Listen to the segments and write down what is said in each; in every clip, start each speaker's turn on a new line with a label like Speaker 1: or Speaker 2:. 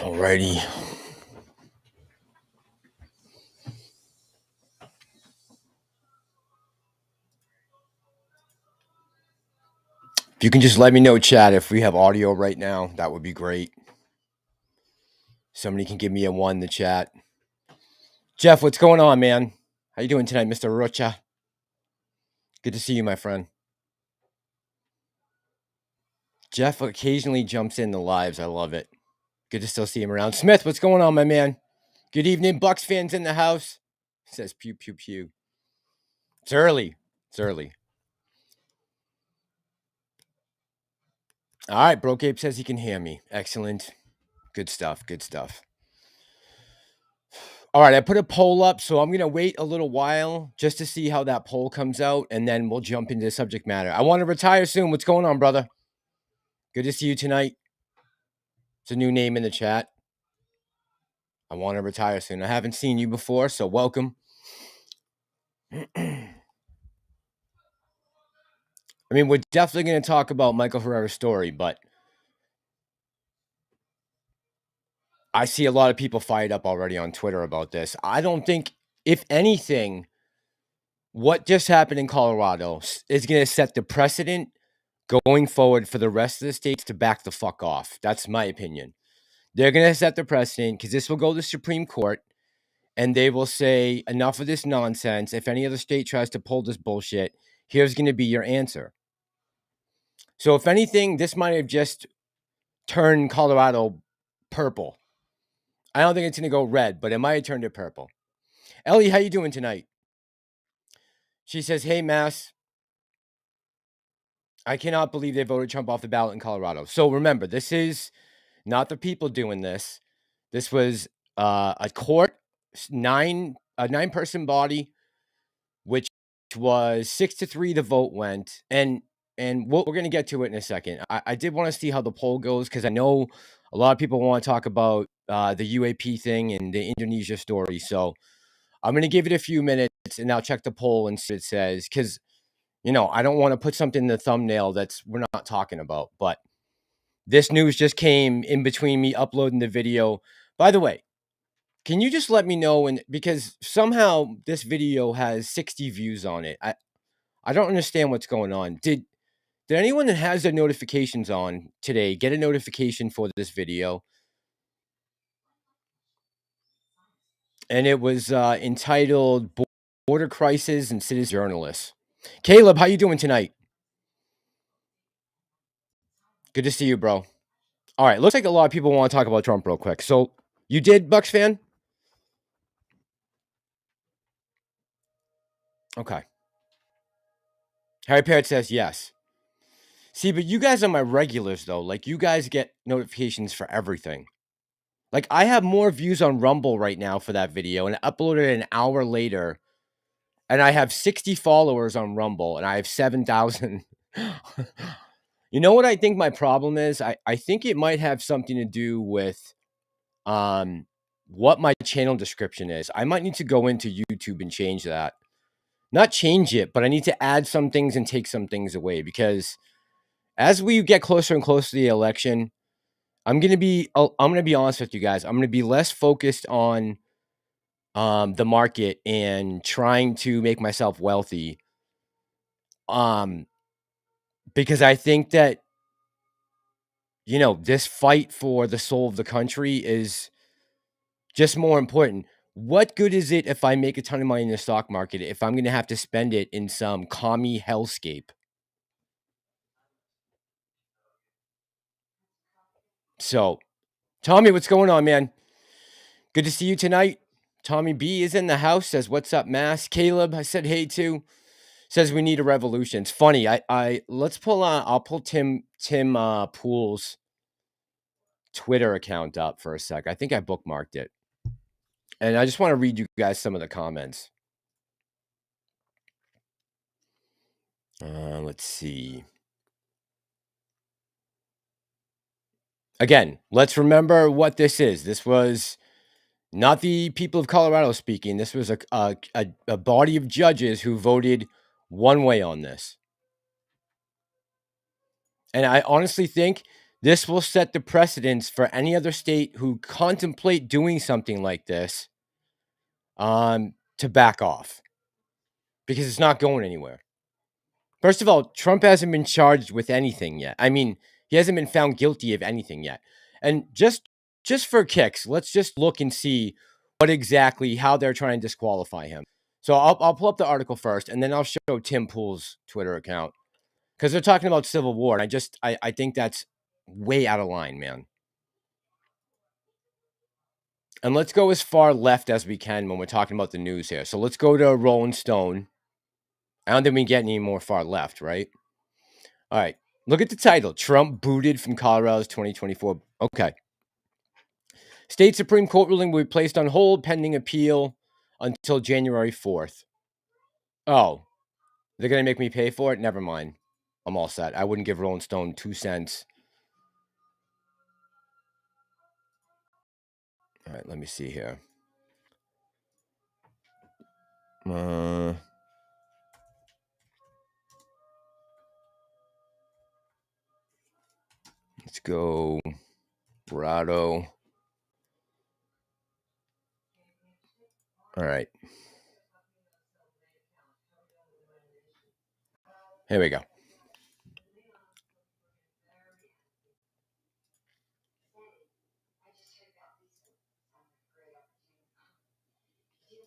Speaker 1: Alrighty. If you can just let me know, chat, if we have audio right now, that would be great. Somebody can give me a 1 in the chat. Jeff, what's going on, man? How you doing tonight, Mr. Rocha? Good to see you, my friend. Jeff occasionally jumps in the lives. I love it. Good to still see him around. Smith, what's going on, my man? Good evening. Bucks fans in the house. Says pew, pew, pew. It's early. It's early. All right, Brocape says he can hear me. Excellent. Good stuff. Good stuff. All right, I put a poll up, so I'm going to wait a little while just to see how that poll comes out, and then we'll jump into the subject matter. I want to retire soon. What's going on, brother? Good to see you tonight. It's a new name in the chat. I want to retire soon. I haven't seen you before, so welcome. I mean, we're definitely going to talk about Michael Herrera's story, but I see a lot of people fired up already on Twitter about this. I don't think, if anything, what just happened in Colorado is going to set the precedent going forward for the rest of the states to back the fuck off. That's my opinion. They're going to set the precedent because this will go to the Supreme Court and they will say, enough of this nonsense. If any other state tries to pull this bullshit, here's going to be your answer. So if anything, this might have just turned Colorado purple. I don't think it's going to go red, but it might have turned it purple. Ellie, how you doing tonight? She says, hey, Mass, I cannot believe they voted Trump off the ballot in Colorado. So remember, this is not the people doing this. This was a court, a 9-person body, which was 6-3. The vote went, and we're going to get to it in a second. I did want to see how the poll goes because I know a lot of people want to talk about the UAP thing and the Indonesia story. So I'm going to give it a few minutes and I'll check the poll and see what it says because, you know, I don't want to put something in the thumbnail that's we're not talking about. But this news just came in between me uploading the video. By the way, can you just let me know because somehow this video has 60 views on it. I don't understand what's going on. Did anyone that has their notifications on today get a notification for this video? And it was entitled Border Crisis and Citizen Journalists. Caleb, how you doing tonight? Good to see you, bro. All right, looks like a lot of people want to talk about Trump real quick. So you did, Bucks fan? Okay. Harry Parrott says yes. See, but you guys are my regulars, though. Like, you guys get notifications for everything. Like, I have more views on Rumble right now for that video, and I uploaded it an hour later, and I have 60 followers on Rumble, and I have 7,000. You know what I think my problem is? I think it might have something to do with what my channel description is. I might need to go into YouTube and change that. Not change it, but I need to add some things and take some things away because as we get closer and closer to the election, I'm gonna be honest with you guys. I'm gonna be less focused on the market and trying to make myself wealthy. Because I think that, you know, this fight for the soul of the country is just more important. What good is it if I make a ton of money in the stock market if I'm gonna have to spend it in some commie hellscape? So, Tommy, what's going on, man? Good to see you tonight. Tommy B is in the house, says, what's up, Mass? Caleb, I said hey to, says we need a revolution. It's funny. I'll pull Tim Pool's Twitter account up for a sec. I think I bookmarked it. And I just want to read you guys some of the comments. Let's see. Again, let's remember what this is. This was not the people of Colorado speaking. This was a body of judges who voted one way on this. And I honestly think This will set the precedence for any other state who contemplate doing something like this to back off, because it's not going anywhere. First of all, Trump hasn't been charged with anything yet. I mean, he hasn't been found guilty of anything yet. And just for kicks, let's just look and see what exactly how they're trying to disqualify him. So I'll pull up the article first, and then I'll show Tim Pool's Twitter account, because they're talking about civil war, and I think that's way out of line, man. And let's go as far left as we can when we're talking about the news here. So let's go to Rolling Stone. I don't think we can get any more far left, right? All right. Look at the title. Trump booted from Colorado's 2024. Okay. State Supreme Court ruling will be placed on hold pending appeal until January 4th. Oh, they're going to make me pay for it? Never mind. I'm all set. I wouldn't give Rolling Stone 2 cents. All right, let me see here. Let's go Colorado. All right. Here we go.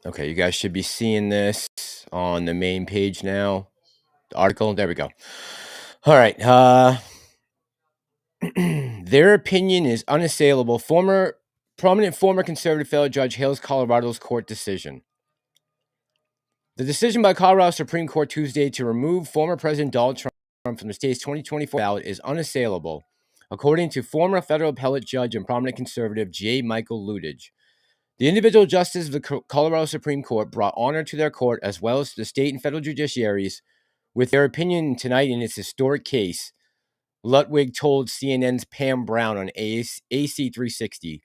Speaker 1: Okay, you guys should be seeing this on the main page now. The article, there we go. All right. Their opinion is unassailable. Prominent former conservative federal judge hails Colorado's court decision. The decision by Colorado Supreme Court Tuesday to remove former President Donald Trump from the state's 2024 ballot is unassailable, according to former federal appellate judge and prominent conservative J. Michael Luttig. The individual justices of the Colorado Supreme Court brought honor to their court as well as to the state and federal judiciaries with their opinion tonight in its historic case, Luttig told CNN's Pam Brown on AC 360,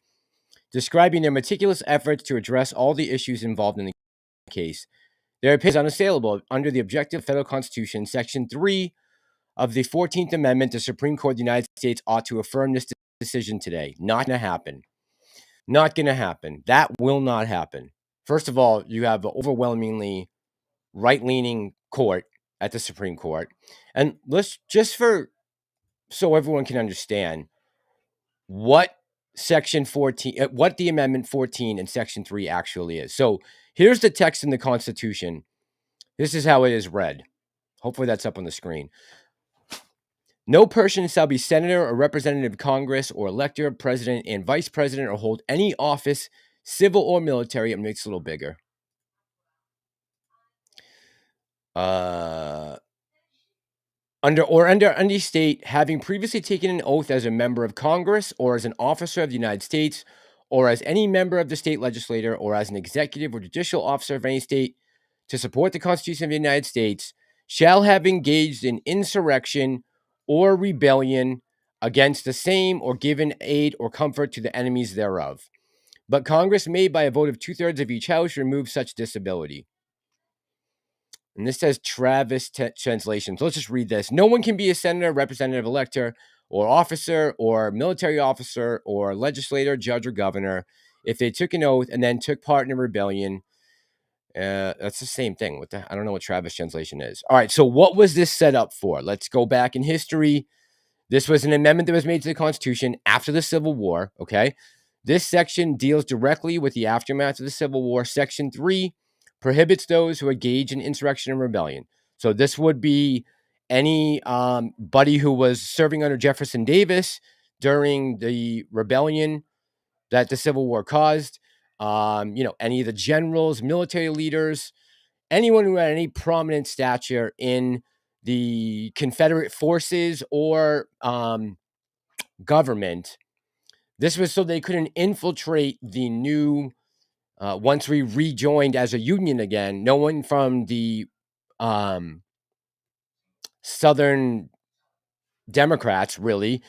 Speaker 1: describing their meticulous efforts to address all the issues involved in the case. Their opinion is unassailable under the objective federal Constitution, Section 3 of the 14th Amendment. The Supreme Court of the United States ought to affirm this decision today. Not going to happen. Not going to happen. That will not happen. First of all, you have an overwhelmingly right-leaning court at the Supreme Court. And let's just so everyone can understand what Section 14, what the Amendment 14 and Section 3 actually is. So here's the text in the Constitution. This is how it is read. Hopefully that's up on the screen. No person shall be senator or representative of Congress or elector, president, and vice president, or hold any office, civil or military. It makes it a little bigger. Under any state having previously taken an oath as a member of Congress or as an officer of the United States or as any member of the state legislature or as an executive or judicial officer of any state to support the Constitution of the United States shall have engaged in insurrection or rebellion against the same or given aid or comfort to the enemies thereof. But Congress may, by a vote of 2/3 of each house, remove such disability. And this says Travis translation. So let's just read this. No one can be a senator, representative, elector, or officer, or military officer, or legislator, judge, or governor if they took an oath and then took part in a rebellion. That's the same thing. I don't know what Travis translation is. All right. So what was this set up for? Let's go back in history. This was an amendment that was made to the Constitution after the Civil War. Okay. This section deals directly with the aftermath of the Civil War. Section 3 prohibits those who engage in insurrection and rebellion. So this would be any buddy who was serving under Jefferson Davis during the rebellion that the Civil War caused. Any of the generals, military leaders, anyone who had any prominent stature in the Confederate forces or government. This was so they couldn't infiltrate the new, once we rejoined as a union again, no one from the Southern Democrats, really,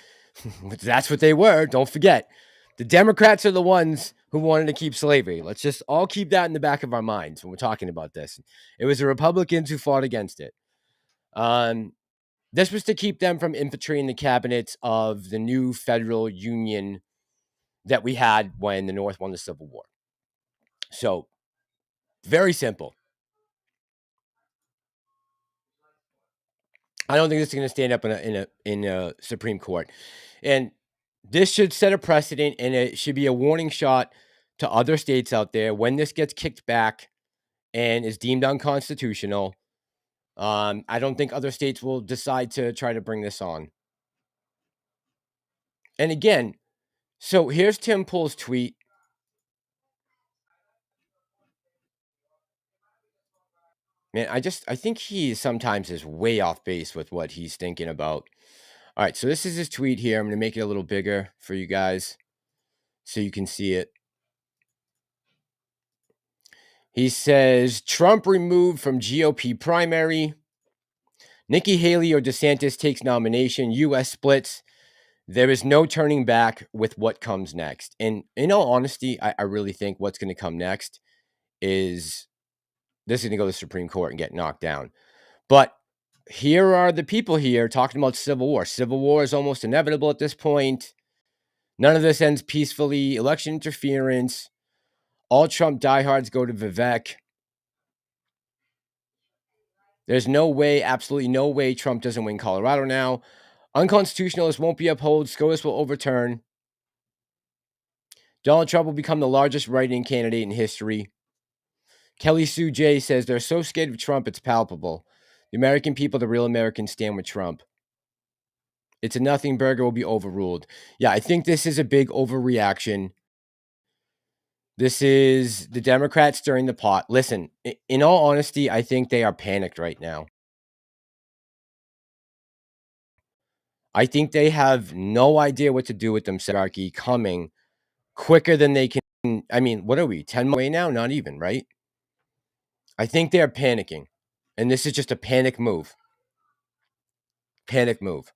Speaker 1: that's what they were, don't forget. The Democrats are the ones who wanted to keep slavery. Let's just all keep that in the back of our minds when we're talking about this. It was the Republicans who fought against it. This was to keep them from infiltrating the cabinets of the new federal union that we had when the North won the Civil War. So, very simple. I don't think this is going to stand up in a Supreme Court, and this should set a precedent, and it should be a warning shot to other states out there when this gets kicked back and is deemed unconstitutional. I don't think other states will decide to try to bring this on. And again, so here's Tim Pool's tweet. Man, I think he sometimes is way off base with what he's thinking about. All right, so this is his tweet here. I'm going to make it a little bigger for you guys so you can see it. He says, Trump removed from GOP primary. Nikki Haley or DeSantis takes nomination. U.S. splits. There is no turning back with what comes next. And in all honesty, I really think what's going to come next is this is going to go to the Supreme Court and get knocked down. But here are the people here talking about civil war. Civil war is almost inevitable at this point. None of this ends peacefully. Election interference. All Trump diehards go to Vivek. There's no way, absolutely no way Trump doesn't win Colorado now. Unconstitutionalists won't be upheld. SCOTUS will overturn. Donald Trump will become the largest write-in candidate in history. Kelly Sue J says they're so scared of Trump, it's palpable. The American people, the real Americans, stand with Trump. It's a nothing burger, will be overruled. Yeah, I think this is a big overreaction. This is the Democrats stirring the pot. Listen, in all honesty, I think they are panicked right now. I think they have no idea what to do with themselves coming quicker than they can. I mean, what are we, 10 months away now? Not even, right? I think they're panicking. And this is just a panic move. Panic move.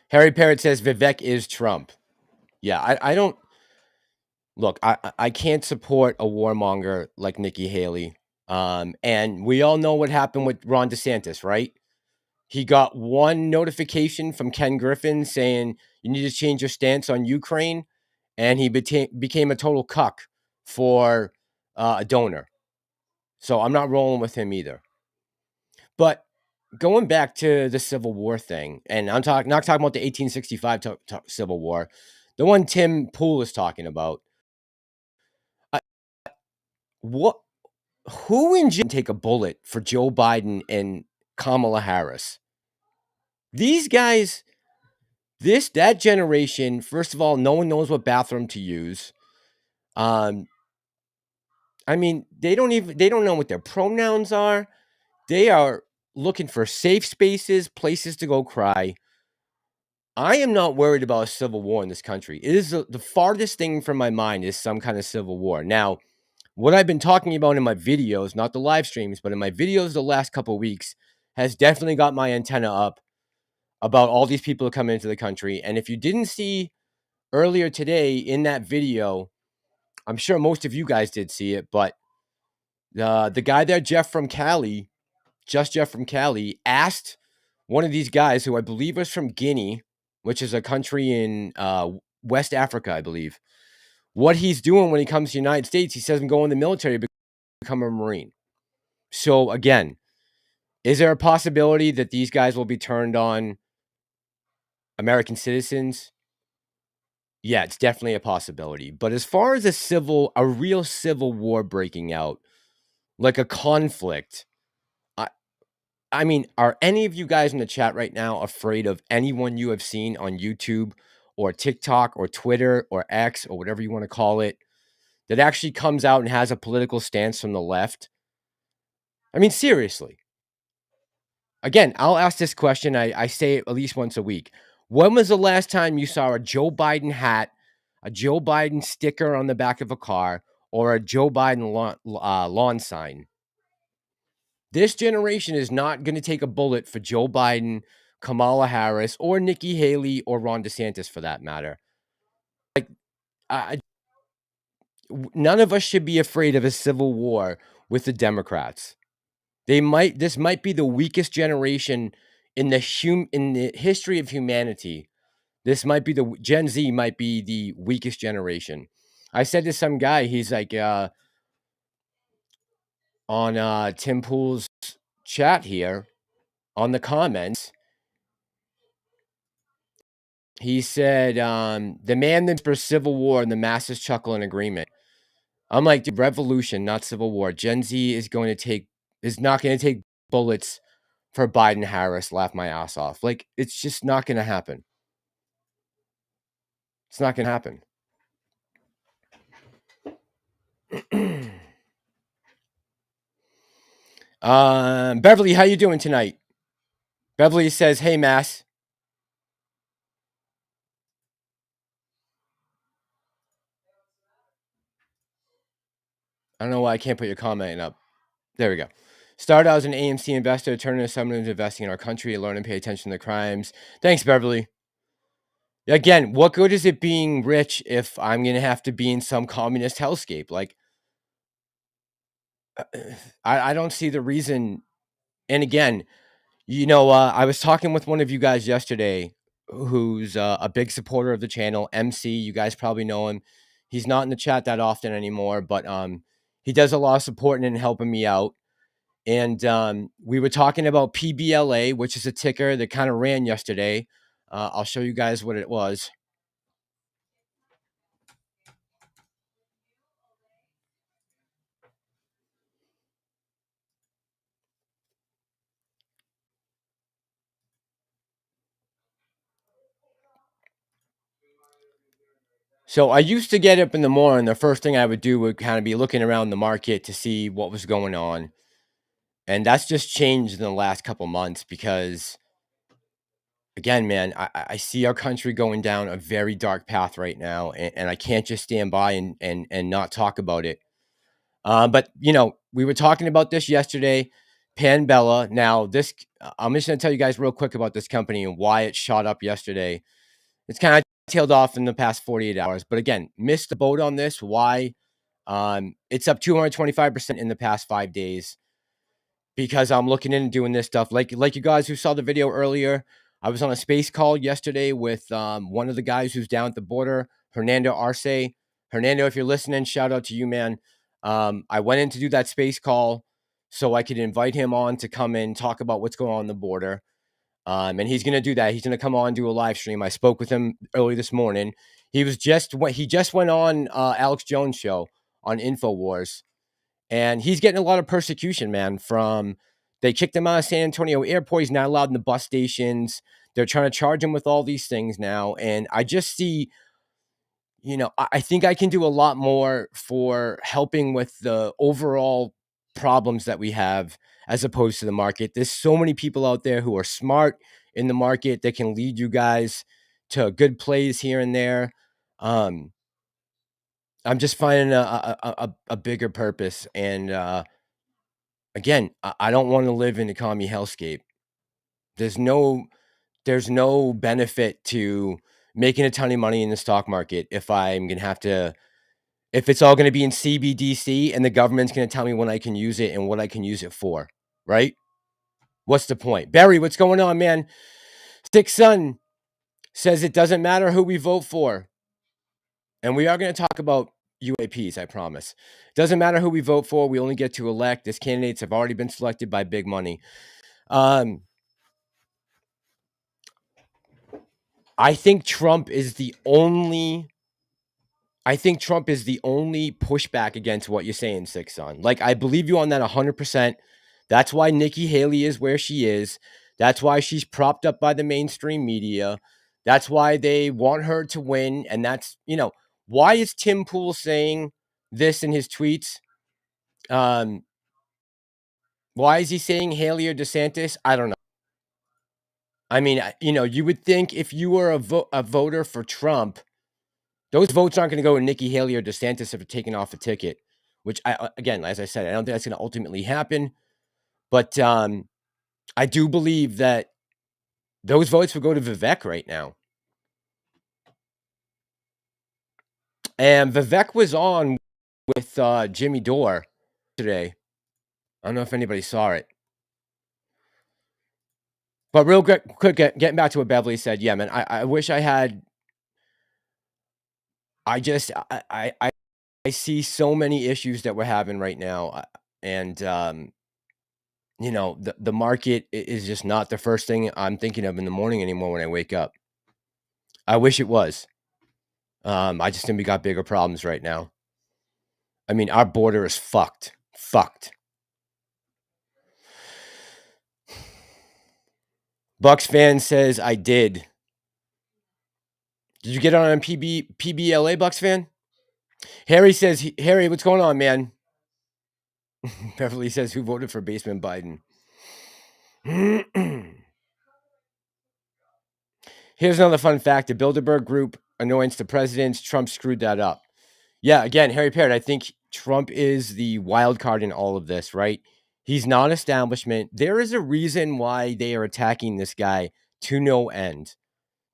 Speaker 1: Harry Parrott says Vivek is Trump. Yeah, I don't. Look, I can't support a warmonger like Nikki Haley. And we all know what happened with Ron DeSantis, right? He got one notification from Ken Griffin saying you need to change your stance on Ukraine, and he became a total cuck for a donor. So I'm not rolling with him either. But going back to the Civil War thing, and I'm not talking about the 1865 Civil War, the one Tim Pool is talking about. Who in jail take a bullet for Joe Biden and Kamala Harris? These guys, that generation, first of all, no one knows what bathroom to use. I mean, they don't know what their pronouns are. They are looking for safe spaces, places to go cry. I am not worried about a civil war in this country. It is the farthest thing from my mind is some kind of civil war. Now, what I've been talking about in my videos, not the live streams, but in my videos the last couple of weeks, has definitely got my antenna up about all these people coming into the country. And if you didn't see earlier today in that video, I'm sure most of you guys did see it, but the guy there, Jeff from Cali, asked one of these guys who I believe was from Guinea, which is a country in West Africa, I believe, what he's doing when he comes to the United States. He says, I'm going in the military to become a Marine. So again, is there a possibility that these guys will be turned on American citizens? Yeah, it's definitely a possibility. But as far as a real civil war breaking out, like a conflict, I mean, are any of you guys in the chat right now afraid of anyone you have seen on YouTube or TikTok or Twitter or X or whatever you want to call it that actually comes out and has a political stance from the left? I mean, seriously. Again, I'll ask this question. I say it at least once a week. When was the last time you saw a Joe Biden hat, a Joe Biden sticker on the back of a car, or a Joe Biden lawn sign? This generation is not going to take a bullet for Joe Biden, Kamala Harris, or Nikki Haley, or Ron DeSantis for that matter. Like, none of us should be afraid of a civil war with the Democrats. This might be the weakest generation in the history of humanity. This might be the Gen Z might be the weakest generation. I said to some guy, he's like on Tim Pool's chat here on the comments. He said, the man that for civil war and the masses chuckle in agreement. I'm like, dude, revolution, not civil war. Gen Z is not going to take bullets for Biden Harris. Laugh my ass off. Like, it's just not going to happen. It's not going to happen. Beverly, how you doing tonight? Beverly says, hey, Mass. I don't know why I can't put your comment up. There we go. Started out as an AMC investor, turned into someone who's investing in our country, learn and pay attention to the crimes. Thanks, Beverly. Again, what good is it being rich if I'm going to have to be in some communist hellscape? Like, I don't see the reason. And again, I was talking with one of you guys yesterday who's a big supporter of the channel, MC. You guys probably know him. He's not in the chat that often anymore, but he does a lot of supporting and helping me out. And we were talking about PBLA, which is a ticker that kind of ran yesterday. I'll show you guys what it was. So I used to get up in the morning. The first thing I would do would kind of be looking around the market to see what was going on. And that's just changed in the last couple months because, again, man, I see our country going down a very dark path right now. And I can't just stand by and not talk about it. But, we were talking about this yesterday, Panbella. Now, I'm just going to tell you guys real quick about this company and why it shot up yesterday. It's kind of tailed off in the past 48 hours. But again, missed the boat on this. Why? It's up 225% in the past 5 days because I'm looking in and doing this stuff. Like you guys who saw the video earlier, I was on a space call yesterday with one of the guys who's down at the border, Hernando Arce. Hernando, if you're listening, shout out to you, man. I went in to do that space call so I could invite him on to come in, talk about what's going on the border. And he's going to do that. He's going to come on and do a live stream. I spoke with him early this morning. He just went on Alex Jones' show on InfoWars, and he's getting a lot of persecution, man. They kicked him out of San Antonio airport. He's not allowed in the bus stations. They're trying to charge him with all these things now. And I just see, I think I can do a lot more for helping with the overall problems that we have as opposed to the market. There's so many people out there who are smart in the market that can lead you guys to good plays here and there. I'm just finding a bigger purpose. And again, I don't want to live in a commie hellscape. There's no benefit to making a ton of money in the stock market if it's all going to be in CBDC and the government's going to tell me when I can use it and what I can use it for, right? What's the point? Barry, what's going on, man? Six Sun says it doesn't matter who we vote for. And we are going to talk about UAPs, I promise. Doesn't matter who we vote for. We only get to elect. These candidates have already been selected by big money. I think Trump is the only pushback against what you're saying, Six Son. Like, I believe you on that 100%. That's why Nikki Haley is where she is. That's why she's propped up by the mainstream media. That's why they want her to win. And that's, why is Tim Pool saying this in his tweets? Why is he saying Haley or DeSantis? I don't know. I mean, you would think if you were a voter for Trump, those votes aren't going to go to Nikki Haley or DeSantis if they're taking off a ticket, which again, as I said, I don't think that's going to ultimately happen. But I do believe that those votes would go to Vivek right now. And Vivek was on with Jimmy Dore today. I don't know if anybody saw it. But real quick, getting back to what Beverly said, yeah, man, I wish I had. I see so many issues that we're having right now, and you know, the market is just not the first thing I'm thinking of in the morning anymore when I wake up. I wish it was. I just think we got bigger problems right now. I mean, our border is fucked. Bucks fan says I did. Did you get on PBLA, Bucks fan? Harry says, Harry, what's going on, man? Beverly says, who voted for Basement Biden? Here's another fun fact. The Bilderberg Group annoyance to presidents. Trump screwed that up. Yeah, again, Harry Parrott, I think Trump is the wild card in all of this, right? He's non-establishment. There is a reason why they are attacking this guy to no end,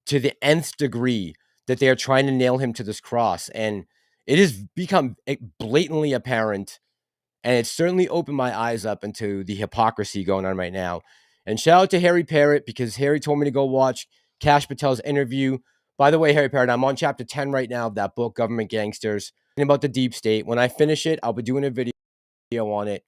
Speaker 1: to the nth degree, that they are trying to nail him to this cross. And it has become blatantly apparent, and it's certainly opened my eyes up into the hypocrisy going on right now. And shout out to Harry Parrott, because Harry told me to go watch Kash Patel's interview. By the way, Harry Parrott, I'm on chapter 10 right now of that book, Government Gangsters, about the deep state. When I finish it, I'll be doing a video on it.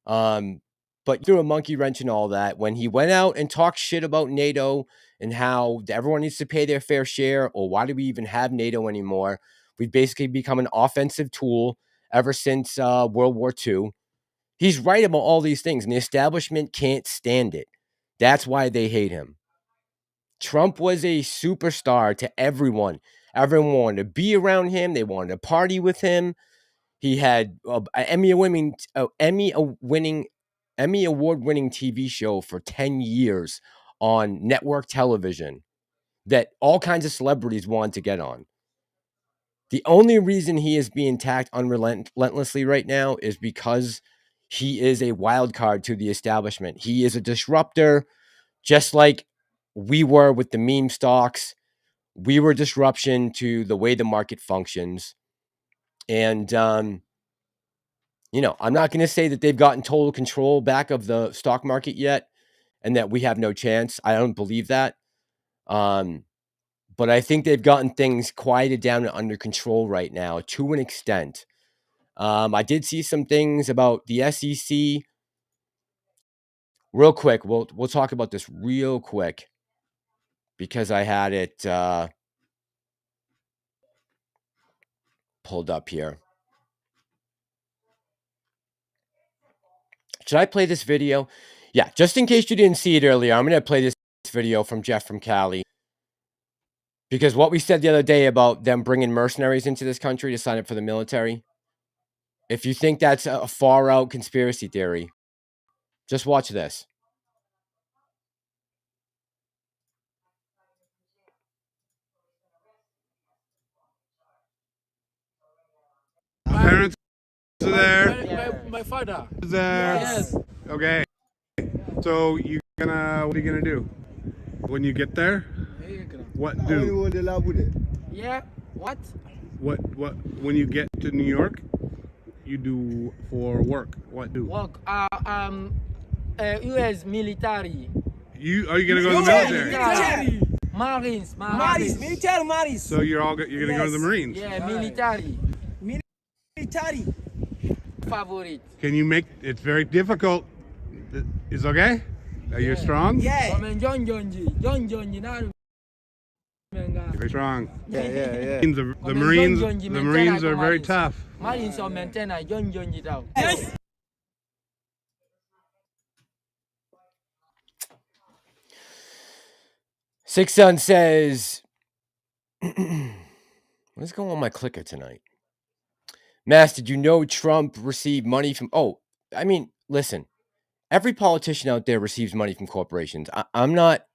Speaker 1: But threw a monkey wrench and all that when he went out and talked shit about NATO and how everyone needs to pay their fair share, or why do we even have NATO anymore? We've basically become an offensive tool ever since World War II. He's right about all these things, and the establishment can't stand it. That's why they hate him. Trump was a superstar to everyone. Everyone wanted to be around him. They wanted to party with him. He had an Emmy award-winning TV show for 10 years on network television that all kinds of celebrities wanted to get on. The only reason he is being attacked unrelentlessly right now is because he is a wild card to the establishment. He is a disruptor, just like we were with the meme stocks. We were disruption to the way the market functions. And, you know, I'm not going to say that they've gotten total control back of the stock market yet and that we have no chance. I don't believe that. But I think they've gotten things quieted down and under control right now to an extent. I did see some things about the SEC. Real quick, we'll talk about this real quick because I had it pulled up here. Should I play this video? Yeah, just in case you didn't see it earlier, I'm going to play this video from Jeff from Cali. Because what we said the other day about them bringing mercenaries into this country to sign up for the military, if you think that's a far-out conspiracy theory, just watch this.
Speaker 2: My parents are
Speaker 3: there. My father
Speaker 2: is there.
Speaker 3: Yes.
Speaker 2: Okay. So what are you gonna do when you get there? What do?
Speaker 3: Yeah. What?
Speaker 2: What when you get to New York, you do for work? What do?
Speaker 3: Work. U.S. military.
Speaker 2: Are you gonna go to the military?
Speaker 3: Military. Marines.
Speaker 4: Military Marines.
Speaker 2: So you're gonna go to the Marines?
Speaker 3: Yeah, military.
Speaker 4: Military.
Speaker 3: Favorite.
Speaker 2: Can you make it's very difficult? Is okay? Are you strong?
Speaker 4: Yeah.
Speaker 3: John.
Speaker 2: Very strong.
Speaker 4: Yeah.
Speaker 2: The Marines are very tough.
Speaker 3: Marines are maintain John.
Speaker 4: Yes.
Speaker 1: Six Sun says, what is going on with my clicker tonight? Mass, did you know Trump received money from... Oh, I mean, listen. Every politician out there receives money from corporations. I'm not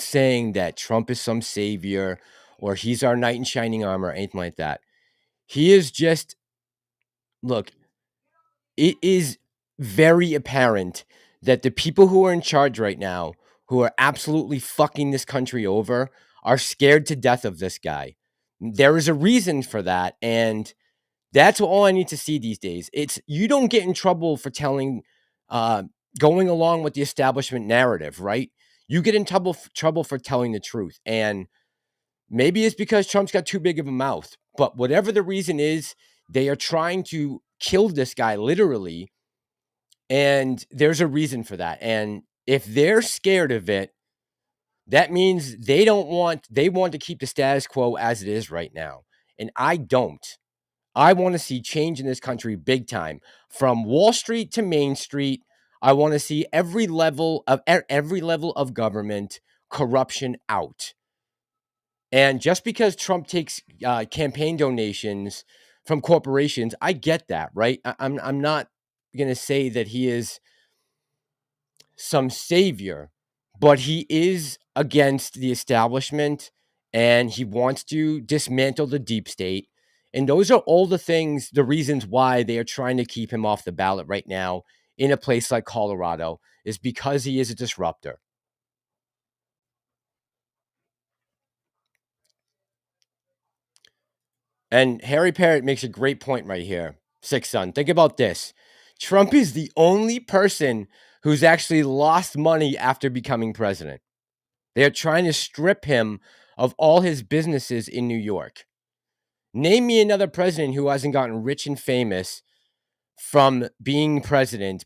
Speaker 1: saying that Trump is some savior or he's our knight in shining armor or anything like that. He is just... Look, it is very apparent that the people who are in charge right now, who are absolutely fucking this country over, are scared to death of this guy. There is a reason for that, and that's all I need to see these days. It's you don't get in trouble for telling going along with the establishment narrative, right? You get in trouble for telling the truth. And maybe it's because Trump's got too big of a mouth. But whatever the reason is, they are trying to kill this guy literally. And there's a reason for that. And if they're scared of it, that means they want to keep the status quo as it is right now. And I don't. I want to see change in this country big time, from Wall Street to Main Street. I want to see every level of government corruption out. And just because Trump takes campaign donations from corporations, I get that, right? I'm not going to say that he is some savior, but he is against the establishment and he wants to dismantle the deep state. And those are all the reasons why they are trying to keep him off the ballot right now in a place like Colorado, is because he is a disruptor. And Harry Parrott makes a great point right here. Sixth Son, think about this. Trump is the only person who's actually lost money after becoming president. They are trying to strip him of all his businesses in New York. Name me another president who hasn't gotten rich and famous from being president.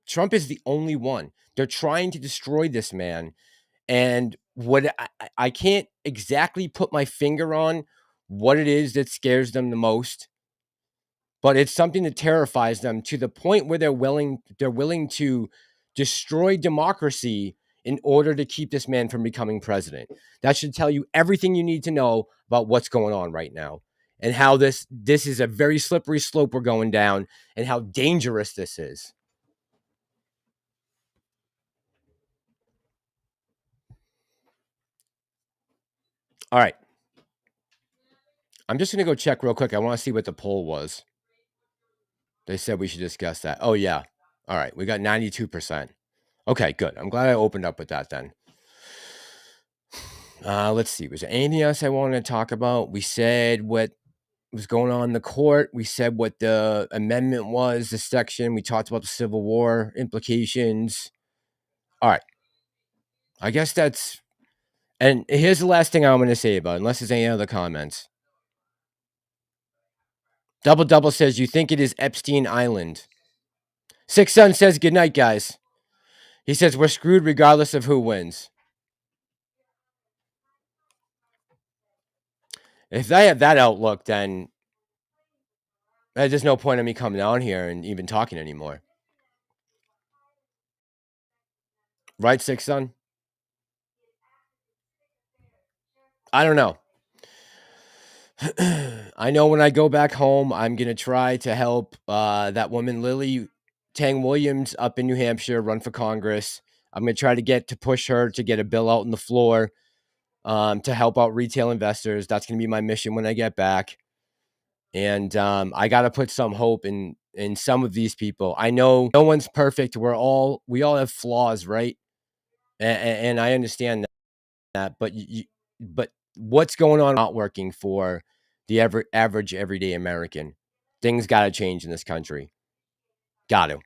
Speaker 1: Trump is the only one. They're trying to destroy this man. And what I can't exactly put my finger on what it is that scares them the most, but it's something that terrifies them to the point where they're willing to destroy democracy in order to keep this man from becoming president. That should tell you everything you need to know about what's going on right now, and how this is a very slippery slope we're going down, and how dangerous this is. All right. I'm just going to go check real quick. I want to see what the poll was. They said we should discuss that. Oh, yeah. All right. We got 92%. Okay, good. I'm glad I opened up with that then. Let's see. Was there anything else I wanted to talk about? We said what was going on in the court. We said what the amendment was, the section. We talked about the Civil War implications. All right. I guess that's... And here's the last thing I'm going to say about it, unless there's any other comments. Double says, you think it is Epstein Island. Sixth Son says, good night, guys. He says, we're screwed regardless of who wins. If I have that outlook, then there's no point in me coming down here and even talking anymore. Right, Sixth Son? I don't know. I know when I go back home, I'm going to try to help that woman, Lily Tang Williams, up in New Hampshire, run for Congress. I'm going to try to push her to get a bill out on the floor to help out retail investors. That's going to be my mission when I get back. And I got to put some hope in some of these people. I know no one's perfect. We all have flaws, right? And I understand that, but but what's going on not working for the average everyday American? Things got to change in this country. Got to.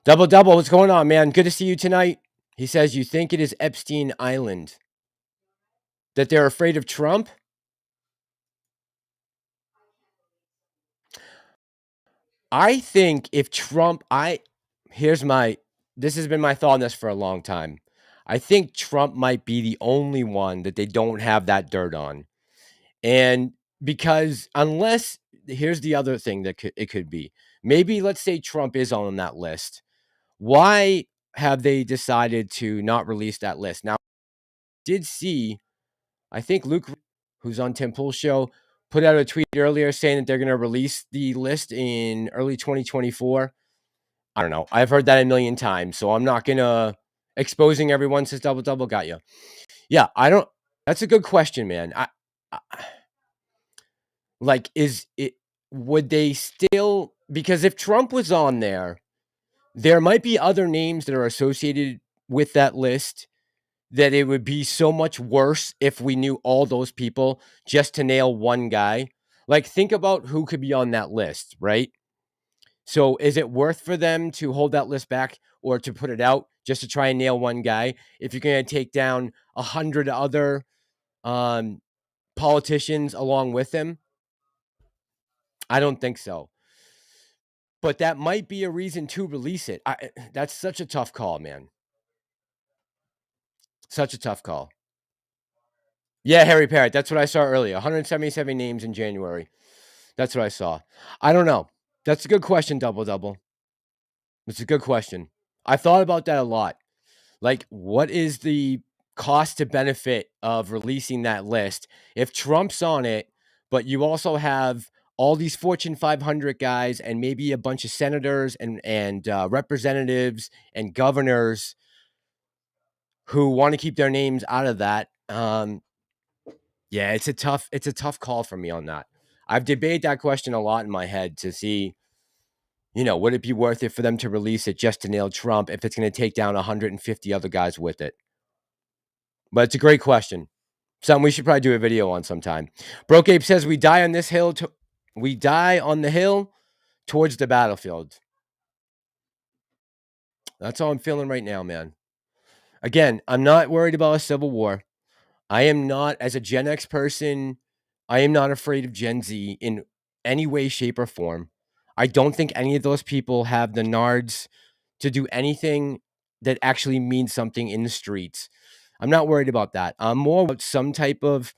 Speaker 1: Double, what's going on, man? Good to see you tonight. He says, you think it is Epstein Island? That they're afraid of Trump? I think if Trump, this has been my thought on this for a long time. I think Trump might be the only one that they don't have that dirt on. And because here's the other thing that it could be. Maybe let's say Trump is on that list. Why have they decided to not release that list? Now, I did see, I think Luke, who's on Tim Pool's show, put out a tweet earlier saying that they're going to release the list in early 2024. I don't know. I've heard that a million times, so I'm not going to... Exposing everyone, says Double got you. Yeah, I don't... That's a good question, man. Would they still... Because if Trump was on there might be other names that are associated with that list that it would be so much worse if we knew all those people just to nail one guy. Like, think about who could be on that list, right? So is it worth for them to hold that list back or to put it out just to try and nail one guy if you're going to take down 100 other politicians along with him? I don't think so. But that might be a reason to release it. That's such a tough call, man. Such a tough call. Yeah, Harry Parrott. That's what I saw earlier. 177 names in January. That's what I saw. I don't know. That's a good question, Double Double. It's a good question. I thought about that a lot. Like, what is the cost to benefit of releasing that list? If Trump's on it, but you also have all these Fortune 500 guys and maybe a bunch of senators and representatives and governors who want to keep their names out of that. Yeah, it's a tough call for me on that. I've debated that question a lot in my head to see, would it be worth it for them to release it just to nail Trump if it's going to take down 150 other guys with it? But it's a great question. Something we should probably do a video on sometime. Broke Ape says we die on the hill towards the battlefield. That's all I'm feeling right now, man. Again, I'm not worried about a civil war. I am not, as a Gen X person, I am not afraid of Gen Z in any way, shape, or form. I don't think any of those people have the nards to do anything that actually means something in the streets. I'm not worried about that. I'm more about some type of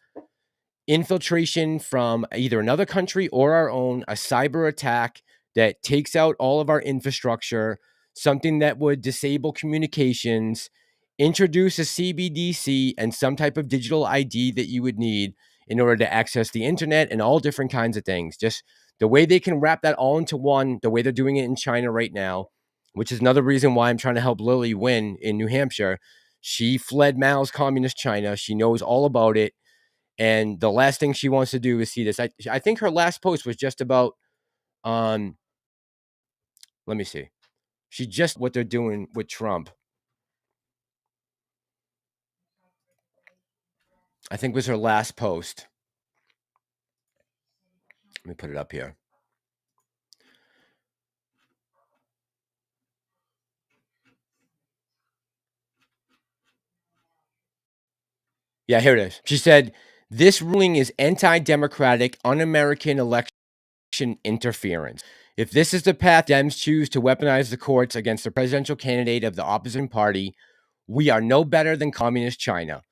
Speaker 1: infiltration from either another country or our own, a cyber attack that takes out all of our infrastructure, something that would disable communications, introduce a CBDC and some type of digital ID that you would need in order to access the internet and all different kinds of things. Just the way they can wrap that all into one, the way they're doing it in China right now, which is another reason why I'm trying to help Lily win in New Hampshire. She fled Mao's communist China. She knows all about it. And the last thing she wants to do is see this. I think her last post was just about, let me see. She just what they're doing with Trump. I think was her last post. Let me put it up here. Yeah, here it is. She said, this ruling is anti-democratic, un-American election interference. If this is the path Dems choose to weaponize the courts against the presidential candidate of the opposing party, we are no better than communist China.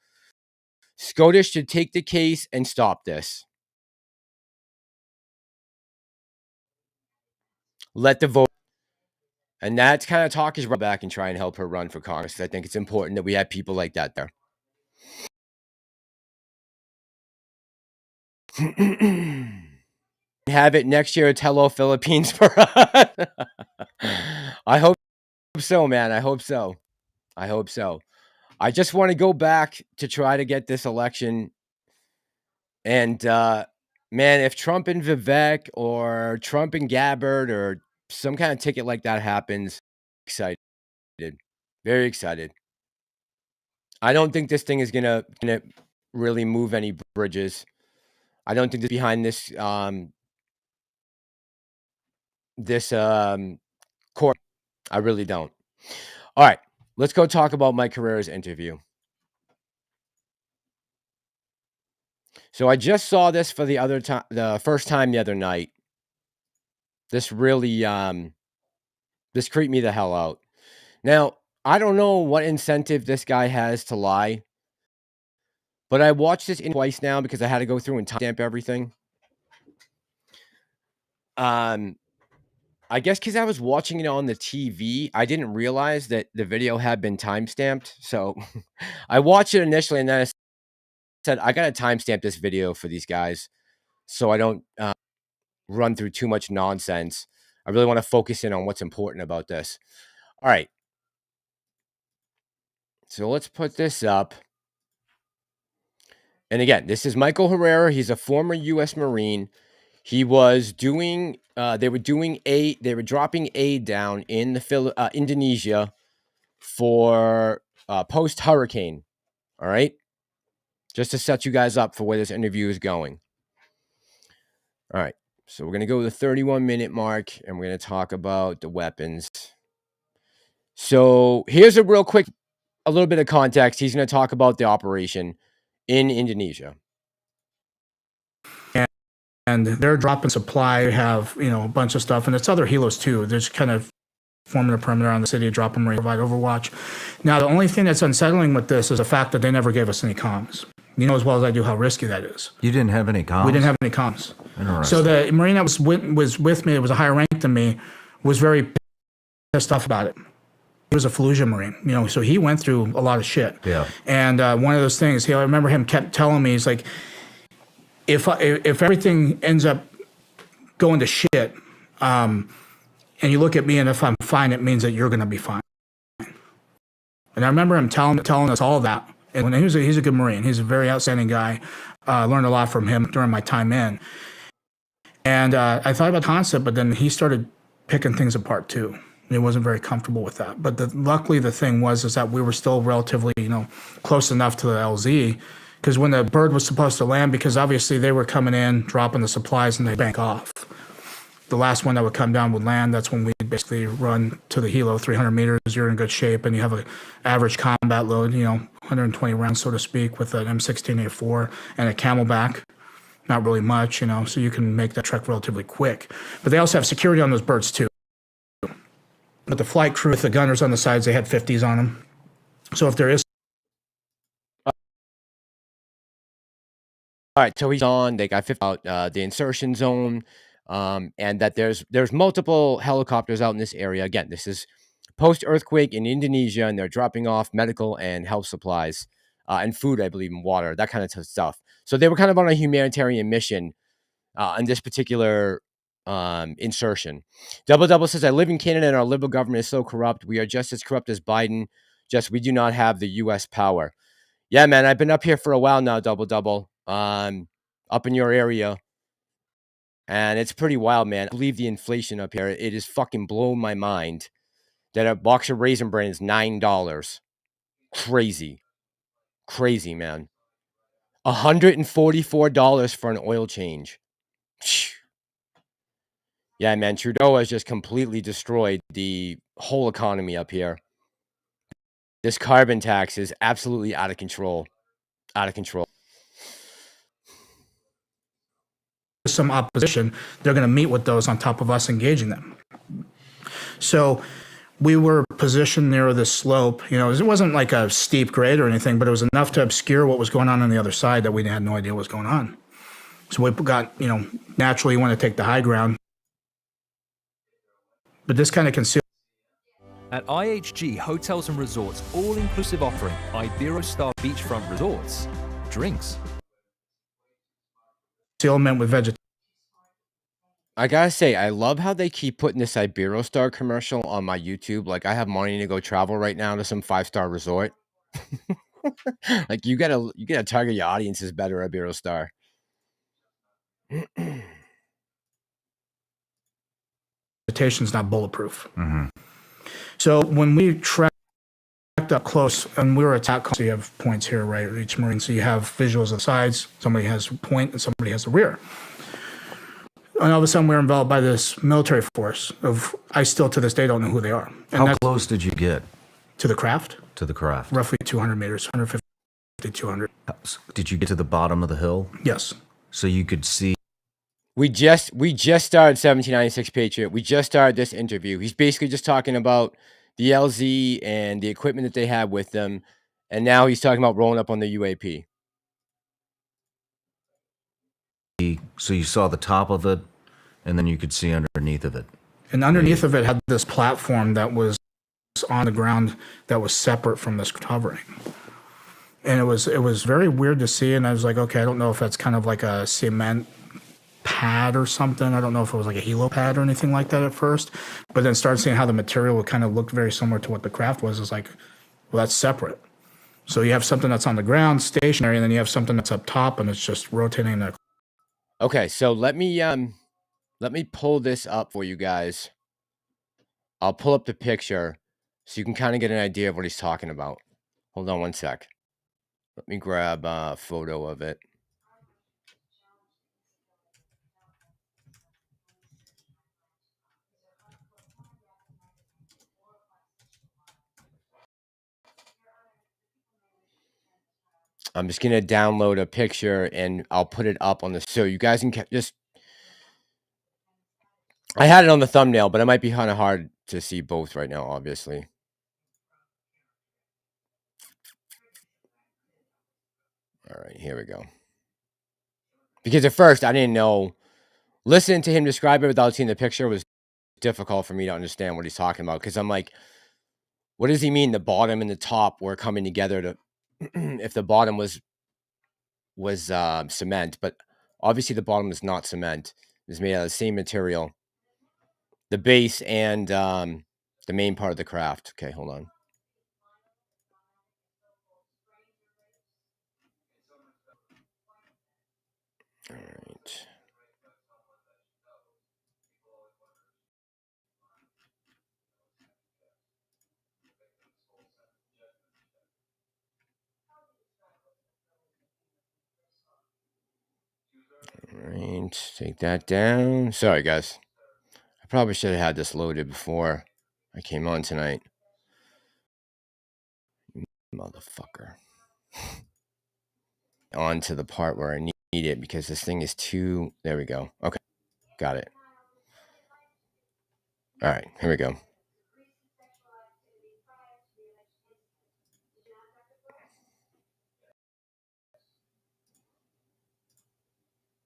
Speaker 1: SCOTUS should take the case and stop this. Let the vote. And that's kind of talk is run back and try and help her run for Congress. I think it's important that we have people like that there. Have it next year. It's Hello Philippines for us. I hope so, man. I hope so. I just want to go back to try to get this election. And man, if Trump and Vivek or Trump and Gabbard or some kind of ticket like that happens, excited. Very excited. I don't think this thing is gonna really move any bridges. I don't think behind this court. I really don't. All right, let's go talk about Mike Carrera's interview. So I just saw this for the first time the other night. This really this creeped me the hell out. Now, I don't know what incentive this guy has to lie, but I watched this twice now because I had to go through and timestamp everything. I guess because I was watching it on the TV, I didn't realize that the video had been timestamped. So I watched it initially, and then I said, I got to timestamp this video for these guys so I don't run through too much nonsense. I really want to focus in on what's important about this. All right. So let's put this up. And again, this is Michael Herrera. He's a former U.S. Marine. He was doing, they were dropping aid down in Indonesia for post-hurricane. All right. Just to set you guys up for where this interview is going. All right. So we're going to go to the 31-minute mark, and we're going to talk about the weapons. So here's a little bit of context. He's going to talk about the operation in Indonesia.
Speaker 5: And they're dropping supply, have, a bunch of stuff, and it's other helos too. They're just kind of forming a perimeter on the city, drop them, provide overwatch. Now, the only thing that's unsettling with this is the fact that they never gave us any comms. You know as well as I do how risky that is.
Speaker 6: You didn't have any comms?
Speaker 5: We didn't have any comms.
Speaker 6: Interesting.
Speaker 5: So the Marine that was with me, it was a higher rank than me, was very pissed off about it. He was a Fallujah Marine, so he went through a lot of shit.
Speaker 6: Yeah.
Speaker 5: And one of those things, I remember him kept telling me, he's like, if everything ends up going to shit, and you look at me, and if I'm fine, it means that you're going to be fine. And I remember him telling us all that. And he's a good Marine. He's a very outstanding guy. Learned a lot from him during my time in. And I thought about the concept, but then he started picking things apart too. And he wasn't very comfortable with that. But luckily, the thing is that we were still relatively, close enough to the LZ. Because when the bird was supposed to land, because obviously they were coming in, dropping the supplies, and they bank off. The last one that would come down would land. That's when we basically run to the helo, 300 meters. You're in good shape, and you have an average combat load, 120 rounds, so to speak, with an M16A4 and a Camelback. Not really much, so you can make that trek relatively quick. But they also have security on those birds too. But the flight crew with the gunners on the sides, they had 50s on them. So if there is
Speaker 1: all right, so he's on. They got 50 out the insertion zone, and that there's multiple helicopters out in this area. Again, this is post-earthquake in Indonesia, and they're dropping off medical and health supplies and food, I believe, and water, that kind of stuff. So they were kind of on a humanitarian mission on this particular insertion. Double says, I live in Canada, and our Liberal government is so corrupt. We are just as corrupt as Biden, just we do not have the U.S. power. Yeah, man, I've been up here for a while now, Double. Up in your area, and it's pretty wild, man. I believe the inflation up here, it is fucking blown my mind that a box of Raisin Bran is $9. Crazy, man. $144 for an oil change. Yeah, man, Trudeau has just completely destroyed the whole economy up here. This carbon tax is absolutely out of control.
Speaker 5: some opposition, they're going to meet with those on top of us engaging them. So we were positioned near this slope. It wasn't like a steep grade or anything, but it was enough to obscure what was going on the other side that we had no idea what was going on. So we got, naturally you want to take the high ground. But this kind of concealed.
Speaker 7: At IHG Hotels and Resorts all-inclusive offering, Iberostar Beachfront Resorts, drinks.
Speaker 5: Concealment with vegetation.
Speaker 1: I gotta say, I love how they keep putting this Iberostar commercial on my YouTube. Like, I have money to go travel right now to some 5-star resort. Like, you gotta target your audiences better, Iberostar.
Speaker 5: Vegetation's not bulletproof.
Speaker 6: Mm-hmm.
Speaker 5: So when we tracked up close, and we were attacked, so you have points here, right? Each Marine, so you have visuals of the sides. Somebody has a point, and somebody has the rear. And all of a sudden, we're enveloped by this military force of, I still to this day don't know who they are. And
Speaker 6: how close did you get?
Speaker 5: To the craft?
Speaker 6: To the craft.
Speaker 5: Roughly 200 meters, 150, 200.
Speaker 6: Did you get to the bottom of the hill?
Speaker 5: Yes.
Speaker 6: So you could see.
Speaker 1: We just started 1796 Patriot. We just started this interview. He's basically just talking about the LZ and the equipment that they have with them. And now he's talking about rolling up on the UAP.
Speaker 6: So you saw the top of it, and then you could see underneath of it.
Speaker 5: And underneath of it had this platform that was on the ground that was separate from this covering. And it was very weird to see. And I was like, okay, I don't know if that's kind of like a cement pad or something. I don't know if it was like a helo pad or anything like that at first. But then started seeing how the material would kind of look very similar to what the craft was. It's like, well, that's separate. So you have something that's on the ground, stationary, and then you have something that's up top, and it's just rotating the.
Speaker 1: Okay, so let me pull this up for you guys. I'll pull up the picture so you can kind of get an idea of what he's talking about. Hold on one sec. Let me grab a photo of it. I'm just going to download a picture and I'll put it up on the, so you guys can just, I had it on the thumbnail, but it might be kind of hard to see both right now, obviously. All right, here we go. Because at first I didn't know, listening to him describe it without seeing the picture was difficult for me to understand what he's talking about. Because I'm like, what does he mean the bottom and the top were coming together to, if the bottom was cement, but obviously the bottom is not cement. It's made out of the same material, the base and the main part of the craft. Okay, hold on. All right. All right, take that down. Sorry, guys. I probably should have had this loaded before I came on tonight. Motherfucker. On to the part where I need it because this thing is too... There we go. Okay, got it. All right, here we go.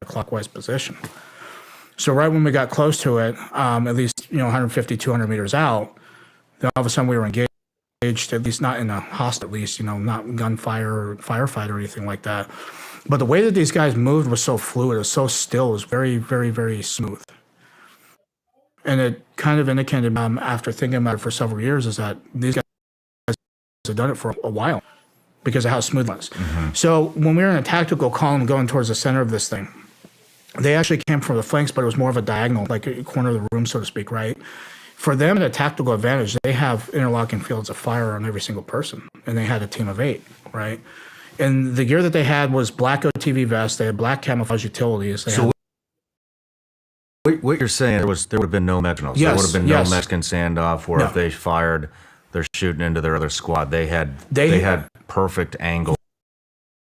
Speaker 5: Clockwise position. So right when we got close to it, at least 150, 200 meters out, then all of a sudden we were engaged. At least not in a hostile, at least not gunfire or firefight or anything like that. But the way that these guys moved was so fluid, it was so still, it was very, very, very smooth. And it kind of indicated, after thinking about it for several years, is that these guys have done it for a while because of how smooth it was. Mm-hmm. So when we were in a tactical column going towards the center of this thing, they actually came from the flanks, but it was more of a diagonal, like a corner of the room, so to speak, right? For them, a tactical advantage, they have interlocking fields of fire on every single person, and they had a team of 8, right? And the gear that they had was black OTV vests, they had black camouflage utilities.
Speaker 6: So what you're saying, there would have been no Mexican. There would have been no Mexican standoff where if they fired, they're shooting into their other squad. They had perfect angles.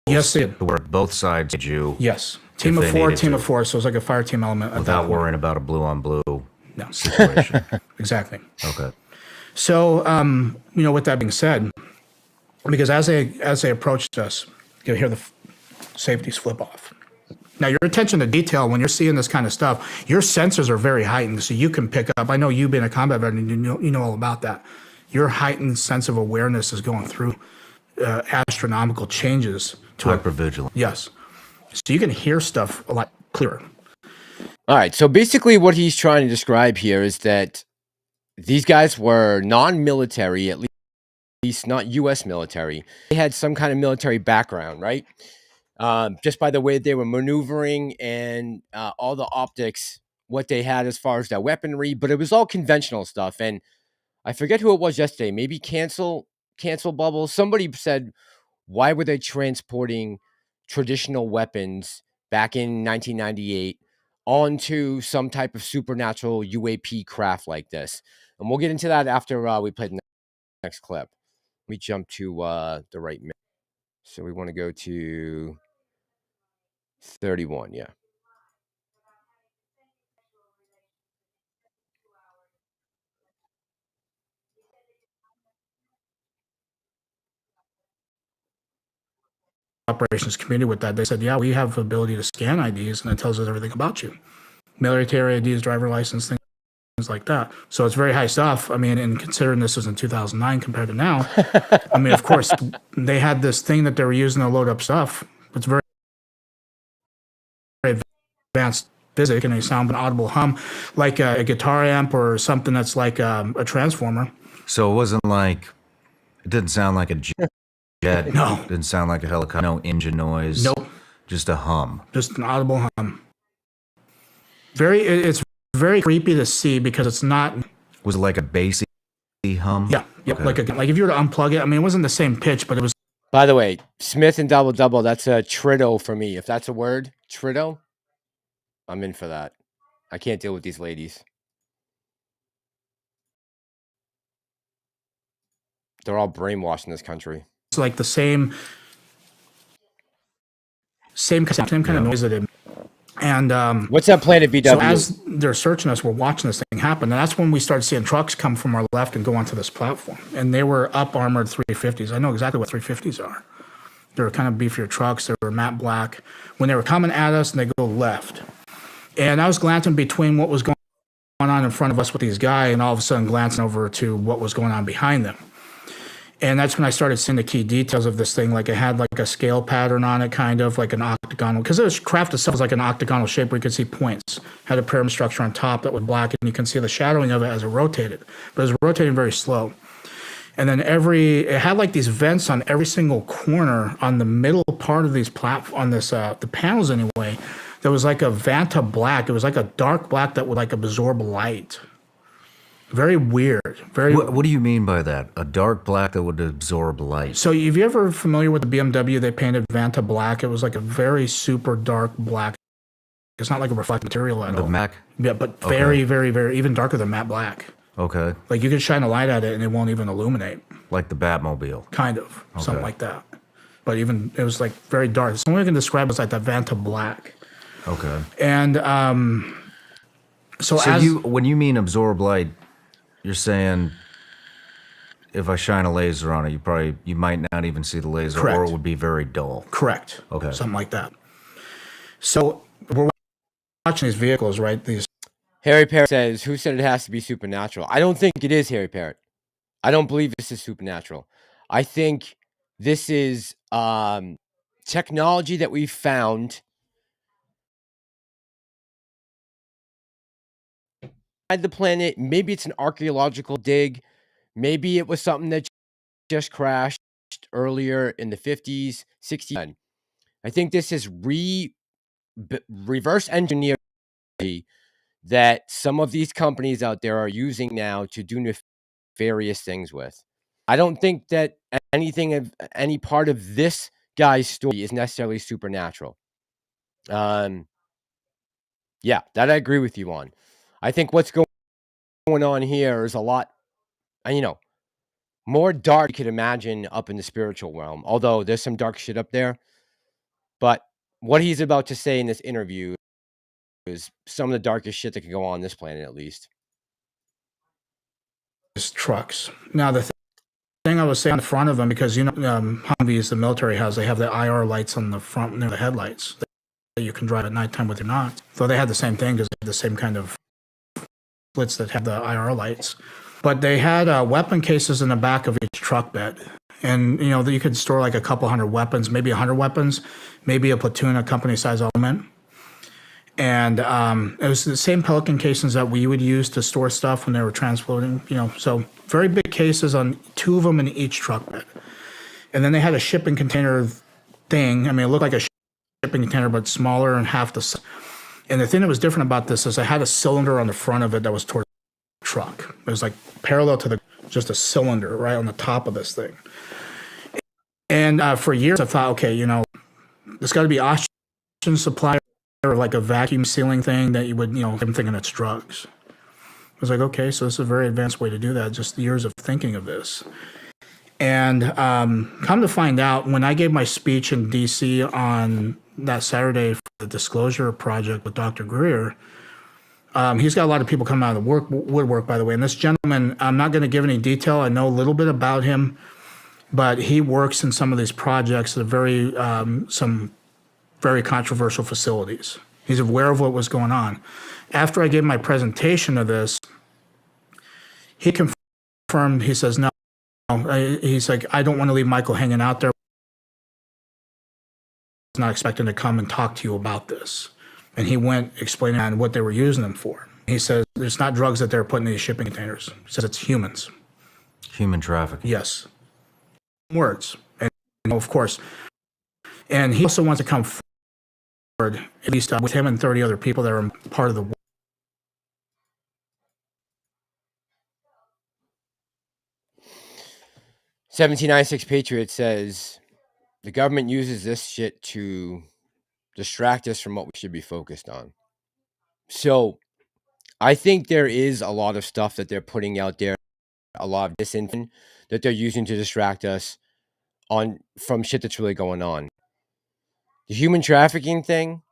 Speaker 5: Yes, they did.
Speaker 6: Where both sides did you.
Speaker 5: Yes. Team of 4, team of 4. So it was like a fire team element.
Speaker 6: Without worrying about a blue on blue situation.
Speaker 5: Exactly.
Speaker 6: Okay.
Speaker 5: So, with that being said, because as they approached us, you hear the safeties flip off. Now, your attention to detail, when you're seeing this kind of stuff, your sensors are very heightened, so you can pick up. I know you being a combat veteran, you know all about that. Your heightened sense of awareness is going through astronomical changes.
Speaker 6: Hypervigilant.
Speaker 5: Yes. So you can hear stuff a lot clearer.
Speaker 1: All right, so basically what he's trying to describe here is that these guys were non-military, at least not U.S. military. They had some kind of military background, right? Just by the way they were maneuvering and all the optics, what they had as far as their weaponry, but it was all conventional stuff. And I forget who it was yesterday, maybe Cancel Bubble. Somebody said, why were they transporting traditional weapons back in 1998 onto some type of supernatural UAP craft like this? And we'll get into that after we play the next clip. We jump to the right minute. So we want to go to 31, yeah.
Speaker 5: Operations community with that. They said, yeah, we have the ability to scan IDs, and it tells us everything about you. Military IDs, driver license, things like that. So it's very high stuff. I mean, and considering this was in 2009 compared to now, I mean, of course, they had this thing that they were using to load up stuff. It's very, very advanced physics, and they sound an audible hum, like a guitar amp or something that's like a transformer.
Speaker 6: So it wasn't like, it didn't sound like a jet.
Speaker 5: No.
Speaker 6: It didn't sound like a helicopter. No engine noise.
Speaker 5: Nope.
Speaker 6: Just a hum.
Speaker 5: Just an audible hum. It's very creepy to see because it's not.
Speaker 6: Was it like a bassy hum?
Speaker 5: Yeah. Yep. Okay. Like if you were to unplug it, I mean, it wasn't the same pitch, but it was.
Speaker 1: By the way, Smith and Double Double, that's a Trido for me. If that's a word, Trido, I'm in for that. I can't deal with these ladies. They're all brainwashed in this country.
Speaker 5: It's like the same Same kind of noise that it. And
Speaker 1: what's that plan at VW?
Speaker 5: so as they're searching us, we're watching this thing happen, and that's when we started seeing trucks come from our left and go onto this platform. And they were up armored 350s. I know exactly what 350s are. They were kind of beefier trucks. They were matte black. When they were coming at us, and they go left. And I was glancing between what was going on in front of us with these guys, and all of a sudden glancing over to what was going on behind them. And that's when I started seeing the key details of this thing. Like it had like a scale pattern on it, kind of like an octagonal, because the craft itself was like an octagonal shape where you could see points. Had a pyramid structure on top that was black, and you can see the shadowing of it as it rotated. But it was rotating very slow. And then it had like these vents on every single corner on the middle part of these the panels anyway. There was like a Vanta black. It was like a dark black that would like absorb light. Very weird.
Speaker 6: What do you mean by that? A dark black that would absorb light?
Speaker 5: So if you're ever familiar with the BMW, they painted Vanta black. It was like a very super dark black. It's not like a reflective material at all.
Speaker 6: The Mac?
Speaker 5: Yeah, but very, very, very, even darker than matte black.
Speaker 6: Okay.
Speaker 5: Like you could shine a light at it and it won't even illuminate.
Speaker 6: Like the Batmobile?
Speaker 5: Kind of. Okay. Something like that. But even, it was like very dark. The only way I can describe it is like that Vanta black.
Speaker 6: Okay.
Speaker 5: And so
Speaker 6: when you mean absorb light, you're saying if I shine a laser on it, you might not even see the laser,
Speaker 5: Correct.
Speaker 6: Or it would be very dull.
Speaker 5: Correct.
Speaker 6: Okay.
Speaker 5: Something like that. So we're watching these vehicles, right?
Speaker 1: Harry Parrott says, who said it has to be supernatural? I don't think it is, Harry Parrott. I don't believe this is supernatural. I think this is technology that we found the planet. Maybe it's an archaeological dig. Maybe it was something that just crashed earlier in the 50s, 60s. I think this is reverse engineered that some of these companies out there are using now to do nefarious things with. I don't think that any part of this guy's story is necessarily supernatural. Yeah, that I agree with you on. I think what's going on here is a lot, more dark you could imagine up in the spiritual realm. Although there's some dark shit up there. But what he's about to say in this interview is some of the darkest shit that can go on this planet, at least.
Speaker 5: Trucks. Now, the thing I was saying on the front of them, because, Humvees, the military has, they have the IR lights on the front near the headlights that you can drive at nighttime with your knots. So they had the same thing because they had the same kind of splits that have the IR lights. But they had weapon cases in the back of each truck bed. And, you could store like a couple hundred weapons, maybe 100 weapons, maybe a platoon, a company-size element. And it was the same Pelican casings that we would use to store stuff when they were transloading, So very big cases on 2 of them in each truck bed. And then they had a shipping container thing. I mean, it looked like a shipping container, but smaller and half the size. And the thing that was different about this is I had a cylinder on the front of it that was towards the truck. It was like parallel to just a cylinder right on the top of this thing. And for years I thought, okay, there's got to be oxygen supply or like a vacuum sealing thing that you would, I'm thinking it's drugs. I was like, okay, so this is a very advanced way to do that. Just years of thinking of this. And come to find out, when I gave my speech in D.C. on that Saturday for the Disclosure Project with Dr. Greer, he's got a lot of people coming out of the woodwork, by the way. And this gentleman, I'm not going to give any detail. I know a little bit about him, but he works in some of these projects at some very controversial facilities. He's aware of what was going on. After I gave my presentation of this, he confirmed, he says, no, he's like, I don't want to leave Michael hanging out there. I'm not expecting to come and talk to you about this. And he went explaining on what they were using them for. He says, it's not drugs that they're putting in these shipping containers. He says it's humans.
Speaker 6: Human trafficking.
Speaker 5: Yes. Words. And of course. And he also wants to come forward, at least with him and 30 other people that are part of the
Speaker 1: 1796 Patriot says the government uses this shit to distract us from what we should be focused on. So I think there is a lot of stuff that they're putting out there, a lot of disinformation that they're using to distract us from shit that's really going on. The human trafficking thing,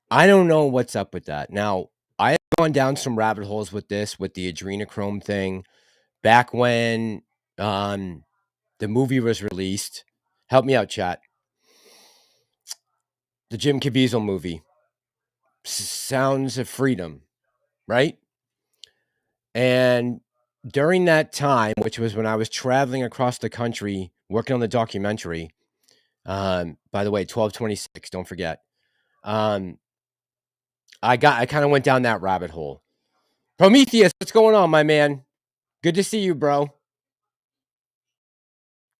Speaker 1: I don't know what's up with that. Now, I have gone down some rabbit holes with this, with the adrenochrome thing, back when the movie was released. Help me out, chat. The Jim Caviezel movie, Sounds of Freedom, right? And during that time, which was when I was traveling across the country working on the documentary, by the way, 1226, don't forget. I kind of went down that rabbit hole. Prometheus, what's going on, my man? Good to see you, bro.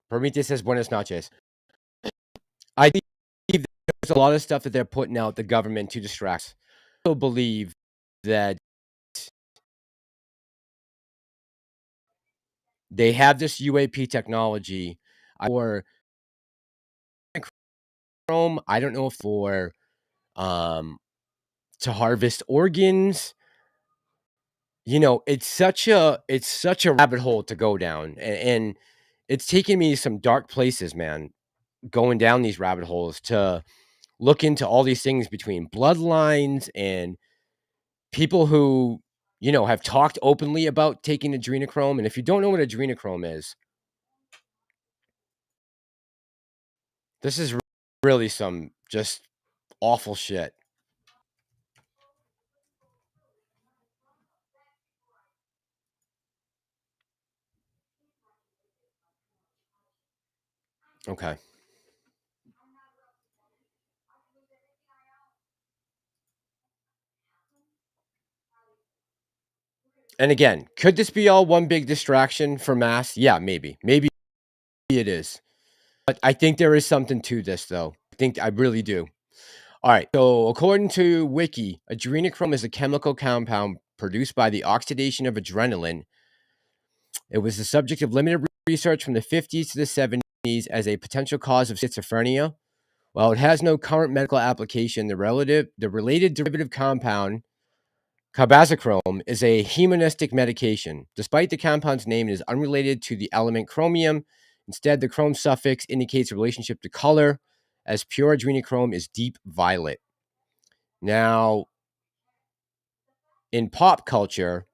Speaker 1: Prometheus says buenas noches. I believe there's a lot of stuff that they're putting out, the government, to distract. I also believe that they have this UAP technology for Chrome. I don't know if for to harvest organs. You know, it's such a rabbit hole to go down, and it's taken me some dark places, man. Going down these rabbit holes to look into all these things between bloodlines and people who, you know, have talked openly about taking adrenochrome. And if you don't know what adrenochrome is, this is really some just awful shit. Okay. And again, could this be all one big distraction for mass? Yeah, maybe. Maybe it is. But I think there is something to this, though. I really do. All right. So according to Wiki, adrenochrome is a chemical compound produced by the oxidation of adrenaline. It was the subject of limited research from the 50s to the 70s as a potential cause of schizophrenia. While it has no current medical application, the related derivative compound, carbazochrome, is a humanistic medication. Despite the compound's name, it is unrelated to the element chromium. Instead, the chrome suffix indicates a relationship to color, as pure adrenochrome is deep violet. Now, in pop culture,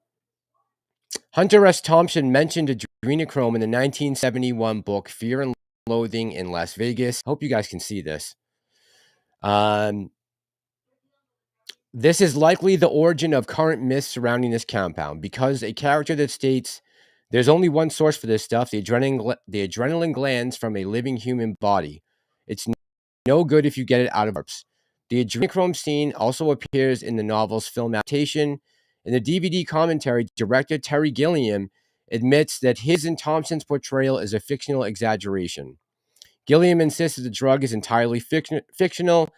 Speaker 1: Hunter S. Thompson mentioned adrenochrome in the 1971 book Fear and Loathing in Las Vegas. Hope you guys can see this. This is likely the origin of current myths surrounding this compound, because a character that states there's only one source for this stuff, the adrenaline glands from a living human body. It's no good if you get it out of corpse. The adrenochrome scene also appears in the novel's film adaptation. In the DVD commentary, director Terry Gilliam admits that his and Thompson's portrayal is a fictional exaggeration. Gilliam insists that the drug is entirely fictional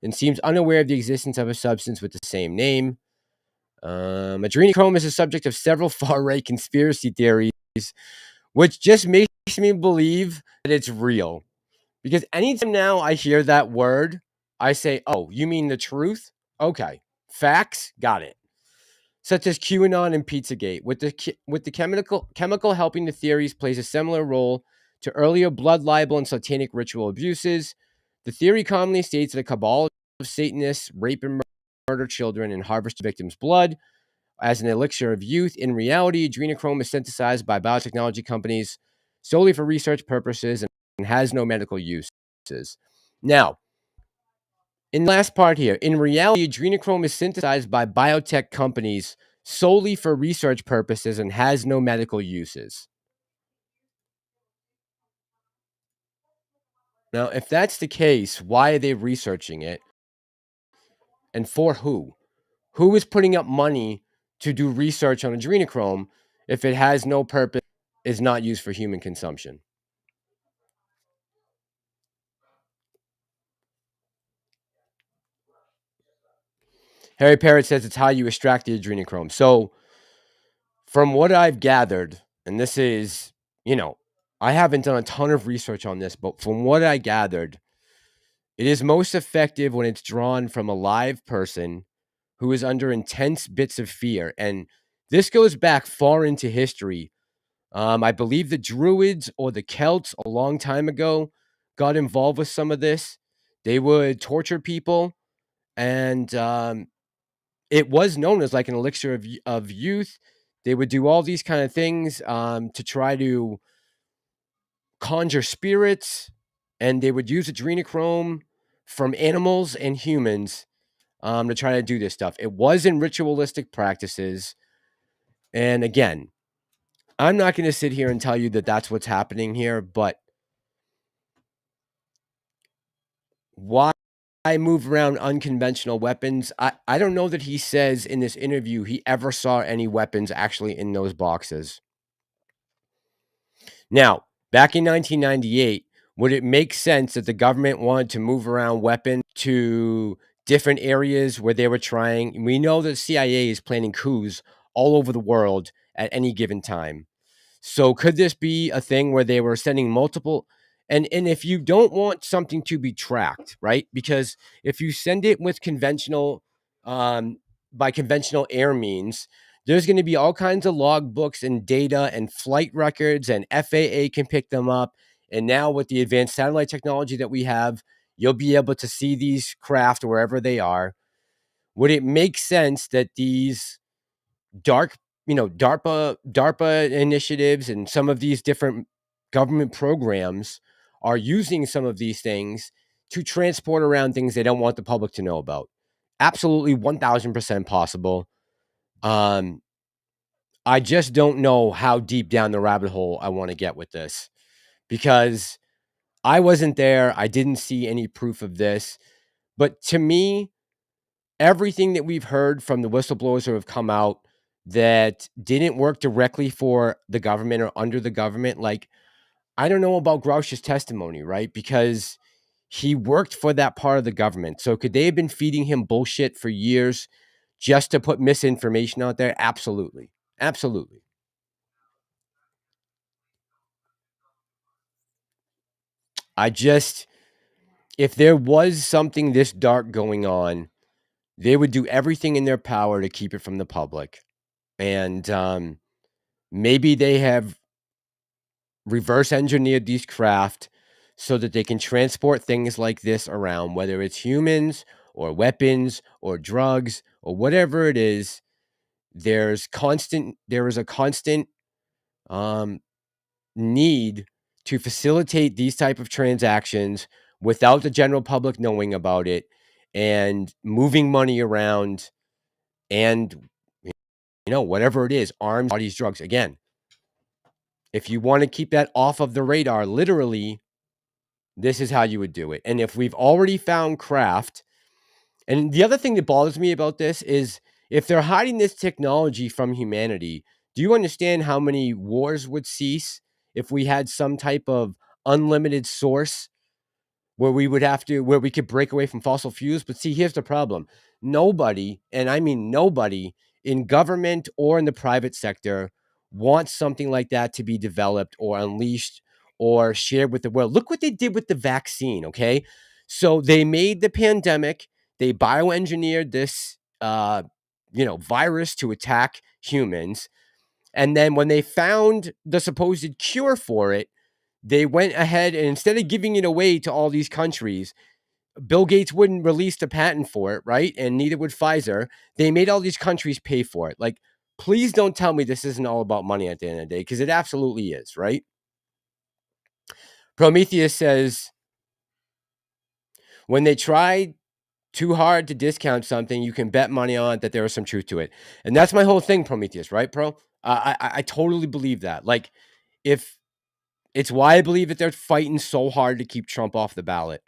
Speaker 1: and seems unaware of the existence of a substance with the same name. Adrenochrome is the subject of several far-right conspiracy theories, which just makes me believe that it's real. Because anytime now I hear that word, I say, oh, you mean the truth? Okay. Facts? Got it. Such as QAnon and Pizzagate, with the chemical helping the theories plays a similar role to earlier blood libel and satanic ritual abuses. The theory commonly states that a cabal of Satanists rape and murder children and harvest victims' blood as an elixir of youth. In reality, adrenochrome is synthesized by biotechnology companies solely for research purposes and has no medical uses. Now, in the last part here, in reality, adrenochrome is synthesized by biotech companies solely for research purposes and has no medical uses. Now, if that's the case, why are they researching it? And for who? Who is putting up money to do research on adrenochrome if it has no purpose, is not used for human consumption? Harry Parrott says it's how you extract the adrenochrome. So, from what I've gathered, and this is, you know, I haven't done a ton of research on this, but from what I gathered, it is most effective when it's drawn from a live person who is under intense bits of fear. And this goes back far into history. I believe the Druids or the Celts a long time ago got involved with some of this. They would torture people, and it was known as like an elixir of youth. They would do all these kind of things to try to conjure spirits, and they would use adrenochrome from animals and humans to try to do this stuff. It was in ritualistic practices. And again, I'm not going to sit here and tell you that that's what's happening here, but why move around unconventional weapons? I don't know that he says in this interview he ever saw any weapons actually in those boxes. Now, back in 1998, would it make sense that the government wanted to move around weapons to different areas where they were trying? We know that the CIA is planning coups all over the world at any given time. So could this be a thing where they were sending multiple? And if you don't want something to be tracked, right? Because if you send it with conventional, by conventional air means, there's going to be all kinds of logbooks and data and flight records, and FAA can pick them up. And now with the advanced satellite technology that we have, you'll be able to see these craft wherever they are. Would it make sense that these DARPA initiatives and some of these different government programs are using some of these things to transport around things they don't want the public to know about? Absolutely 1000% possible. I just don't know how deep down the rabbit hole I want to get with this, because I wasn't there. I didn't see any proof of this. But to me, everything that we've heard from the whistleblowers who have come out that didn't work directly for the government or under the government, like, I don't know about Grouch's testimony, right? Because he worked for that part of the government. So could they have been feeding him bullshit for years just to put misinformation out there? Absolutely. Absolutely. If there was something this dark going on, they would do everything in their power to keep it from the public. And maybe they have reverse engineered these craft so that they can transport things like this around, whether it's humans or weapons or drugs or whatever it is. There is a constant need to facilitate these type of transactions without the general public knowing about it, and moving money around, and whatever it is, arms, bodies, drugs. Again, if you want to keep that off of the radar, literally, this is how you would do it. And if we've already found craft, and the other thing that bothers me about this is, if they're hiding this technology from humanity, do you understand how many wars would cease if we had some type of unlimited source where we could break away from fossil fuels? But see, here's the problem. Nobody, and I mean nobody, in government or in the private sector wants something like that to be developed or unleashed or shared with the world. Look what they did with the vaccine, okay? So they made the pandemic, they bioengineered this virus to attack humans. And then when they found the supposed cure for it, they went ahead and, instead of giving it away to all these countries, Bill Gates wouldn't release the patent for it, right? And neither would Pfizer. They made all these countries pay for it. Like, please don't tell me this isn't all about money at the end of the day, because it absolutely is, right? Prometheus says, when they try too hard to discount something, you can bet money on that there is some truth to it. And that's my whole thing, Prometheus, right, Pro? I totally believe that. Like, if it's why I believe that they're fighting so hard to keep Trump off the ballot.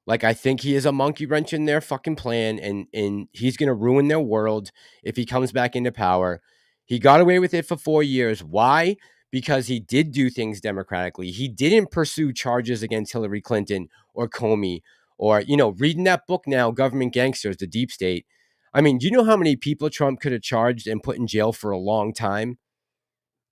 Speaker 1: Like, I think he is a monkey wrench in their fucking plan, and he's going to ruin their world if he comes back into power. He got away with it for 4 years. Why? Because he did do things democratically. He didn't pursue charges against Hillary Clinton or Comey, or, reading that book now, Government Gangsters, The Deep State. I mean, do you know how many people Trump could have charged and put in jail for a long time?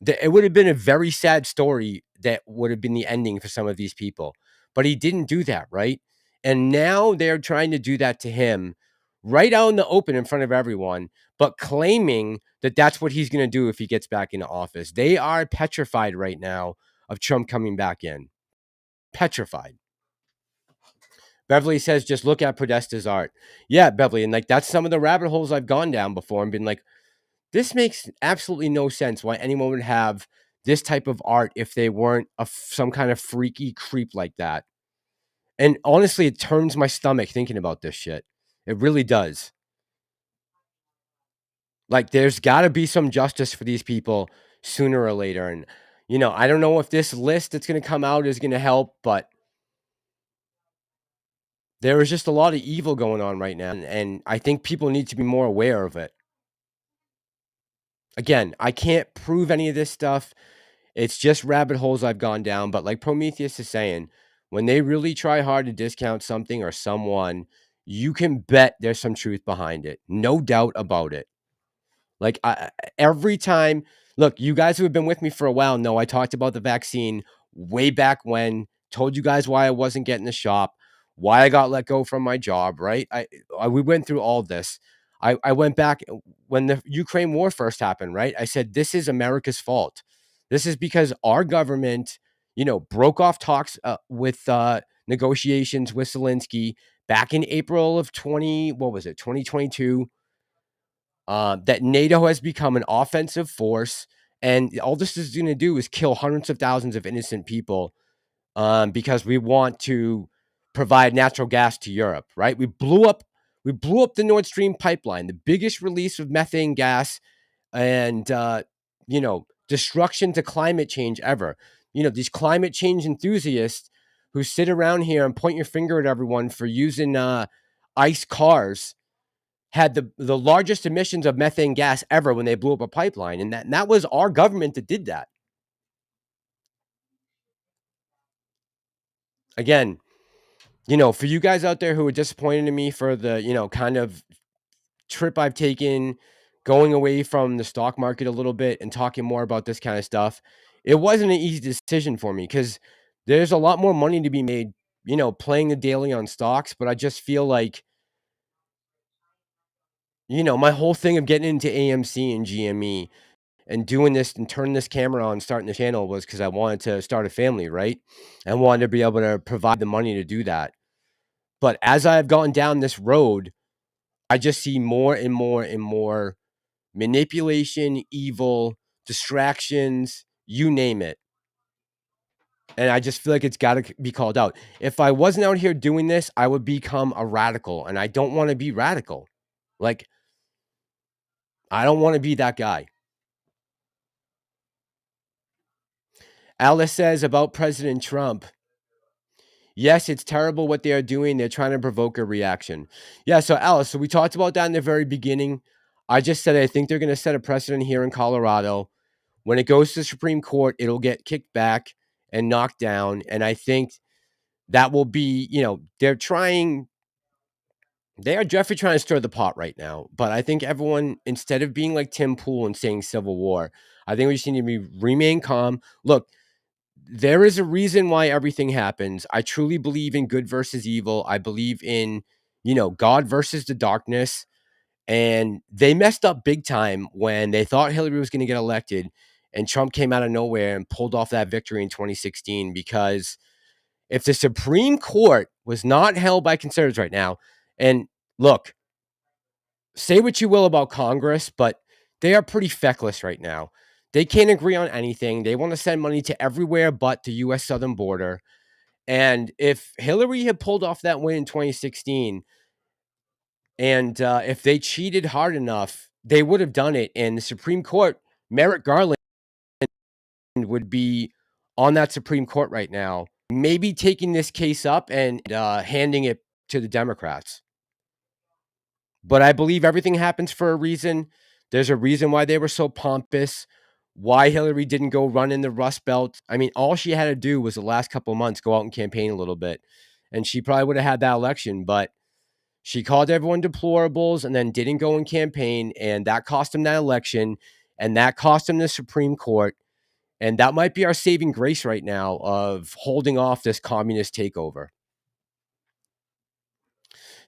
Speaker 1: It would have been a very sad story that would have been the ending for some of these people. But he didn't do that, right? And now they're trying to do that to him right out in the open in front of everyone, but claiming that that's what he's going to do if he gets back into office. They are petrified right now of Trump coming back in. Petrified. Beverly says, just look at Podesta's art. Yeah, Beverly. And like, that's some of the rabbit holes I've gone down before and been like, this makes absolutely no sense why anyone would have this type of art if they weren't some kind of freaky creep like that. And honestly, it turns my stomach thinking about this shit. It really does. Like, there's got to be some justice for these people sooner or later. And, you know, I don't know if this list that's going to come out is going to help, but there is just a lot of evil going on right now. And I think people need to be more aware of it. Again, I can't prove any of this stuff. It's just rabbit holes I've gone down. But like Prometheus is saying, when they really try hard to discount something or someone, you can bet there's some truth behind it. No doubt about it. Like every time, look, you guys who have been with me for a while know I talked about the vaccine way back when, told you guys why I wasn't getting the shot, why I got let go from my job, right? We went through all this. I went back when the Ukraine war first happened, right? I said, this is America's fault. This is because our government, you know, broke off talks with negotiations with Zelensky back in April of 2022. That NATO has become an offensive force, and all this is going to do is kill hundreds of thousands of innocent people because we want to provide natural gas to Europe, right? We blew up the Nord Stream pipeline, the biggest release of methane gas and, you know, destruction to climate change ever. You know, these climate change enthusiasts who sit around here and point your finger at everyone for using ICE cars had the largest emissions of methane gas ever when they blew up a pipeline. And that was our government that did that. Again, you know, for you guys out there who are disappointed in me for the, you know, kind of trip I've taken, going away from the stock market a little bit and talking more about this kind of stuff, it wasn't an easy decision for me because there's a lot more money to be made, you know, playing the daily on stocks. But I just feel like, you know, my whole thing of getting into AMC and GME and doing this and turning this camera on, starting the channel was because I wanted to start a family, right? I wanted to be able to provide the money to do that. But as I've gone down this road, I just see more and more and more manipulation, evil, distractions, you name it. And I just feel like it's got to be called out. If I wasn't out here doing this, I would become a radical, and I don't want to be radical. Like, I don't want to be that guy. Alice says about President Trump, yes, it's terrible what they are doing. They're trying to provoke a reaction. Yeah, so Alice, so we talked about that in the very beginning. I just said I think they're going to set a precedent here in Colorado. When it goes to the Supreme Court, it'll get kicked back and knocked down. And I think that will be, you know, they are definitely trying to stir the pot right now. But I think everyone, instead of being like Tim Pool and saying civil war, I think we just need to remain calm. Look, there is a reason why everything happens. I truly believe in good versus evil. I believe in, you know, God versus the darkness. And they messed up big time when they thought Hillary was going to get elected and Trump came out of nowhere and pulled off that victory in 2016. Because if the Supreme Court was not held by conservatives right now, and look, say what you will about Congress, but they are pretty feckless right now. They can't agree on anything. They want to send money to everywhere but the U.S. southern border. And if Hillary had pulled off that win in 2016, and if they cheated hard enough, they would have done it. And the Supreme Court, Merrick Garland would be on that Supreme Court right now, maybe taking this case up and handing it to the Democrats. But I believe everything happens for a reason. There's a reason why they were so pompous, why Hillary didn't go run in the Rust Belt. I mean, all she had to do was the last couple of months go out and campaign a little bit, and she probably would have had that election. But she called everyone deplorables and then didn't go and campaign, and that cost him that election, and that cost him the Supreme Court. And that might be our saving grace right now of holding off this communist takeover.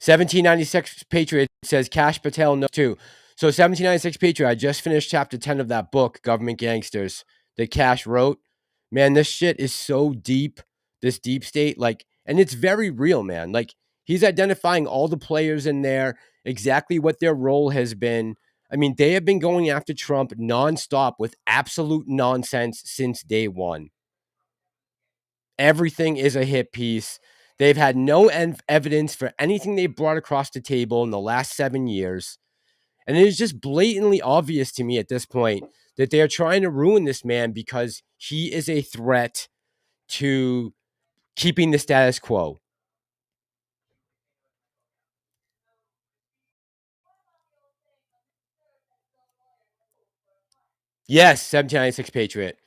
Speaker 1: 1796 Patriot says Cash Patel no too. So 1796 Patriot, I just finished chapter 10 of that book, Government Gangsters, that Cash wrote. Man, this shit is so deep, this deep state, like, and it's very real, man. Like, He's identifying all the players in there, exactly what their role has been. I mean, they have been going after Trump nonstop with absolute nonsense since day one. Everything is a hit piece. They've had no evidence for anything they brought across the table in the last 7 years. And it is just blatantly obvious to me at this point that they are trying to ruin this man because he is a threat to keeping the status quo. Yes, 1796 Patriot.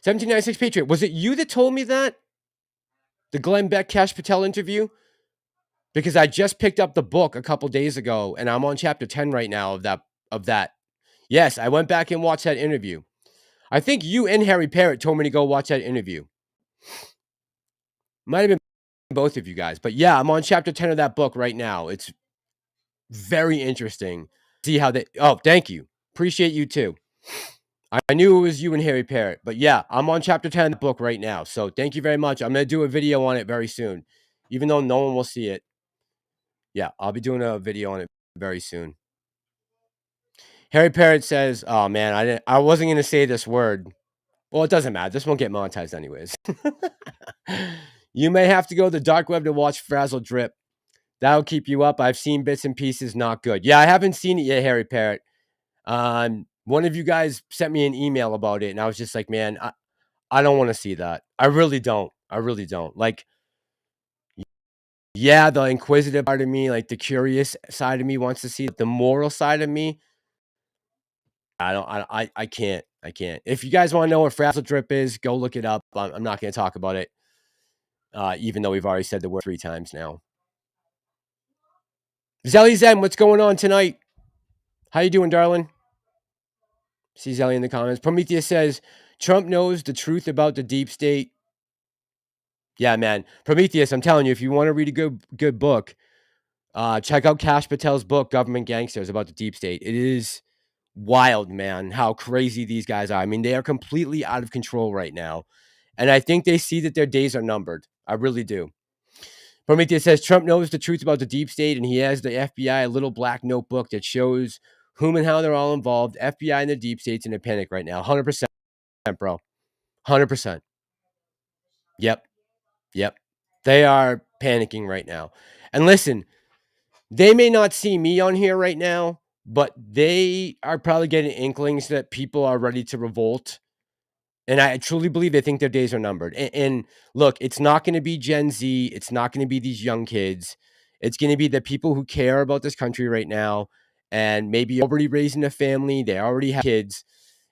Speaker 1: 1796 Patriot. Was it you that told me that? The Glenn Beck Cash Patel interview? Because I just picked up the book a couple days ago, and I'm on chapter 10 right now of that. Yes, I went back and watched that interview. I think you and Harry Parrott told me to go watch that interview. Might have been both of you guys. But yeah, I'm on chapter 10 of that book right now. It's very interesting. See how they... Oh, thank you. Appreciate you too. I knew it was you and Harry Parrott. But yeah, I'm on chapter 10 of the book right now. So thank you very much. I'm going to do a video on it very soon. Even though no one will see it. Yeah, I'll be doing a video on it very soon. Harry Parrott says, oh man, I wasn't going to say this word. Well, it doesn't matter. This won't get monetized anyways. You may have to go to the dark web to watch Frazzle Drip. That'll keep you up. I've seen bits and pieces. Not good. Yeah, I haven't seen it yet, Harry Parrott. One of you guys sent me an email about it, and I was just like, man, I don't want to see that. I really don't. I really don't. Like, yeah, the inquisitive part of me, like the curious side of me wants to see it. The moral side of me, I can't. If you guys want to know what Frazzle Drip is, go look it up. I'm not going to talk about it, even though we've already said the word 3 times now. Zelly Zen, what's going on tonight? How you doing, darling? See Zelly in the comments. Prometheus says, Trump knows the truth about the deep state. Yeah, man. Prometheus, I'm telling you, if you want to read a good book, check out Cash Patel's book, Government Gangsters, about the deep state. It is wild, man, how crazy these guys are. I mean, they are completely out of control right now. And I think they see that their days are numbered. I really do. Prometheus says, Trump knows the truth about the deep state, and he has the FBI a little black notebook that shows whom and how they're all involved. FBI and the deep state's in a panic right now. 100%, bro. 100%. Yep. They are panicking right now. And listen, they may not see me on here right now, but they are probably getting inklings that people are ready to revolt. And I truly believe they think their days are numbered. And look, it's not going to be Gen Z. It's not going to be these young kids. It's going to be the people who care about this country right now and maybe already raising a family. They already have kids.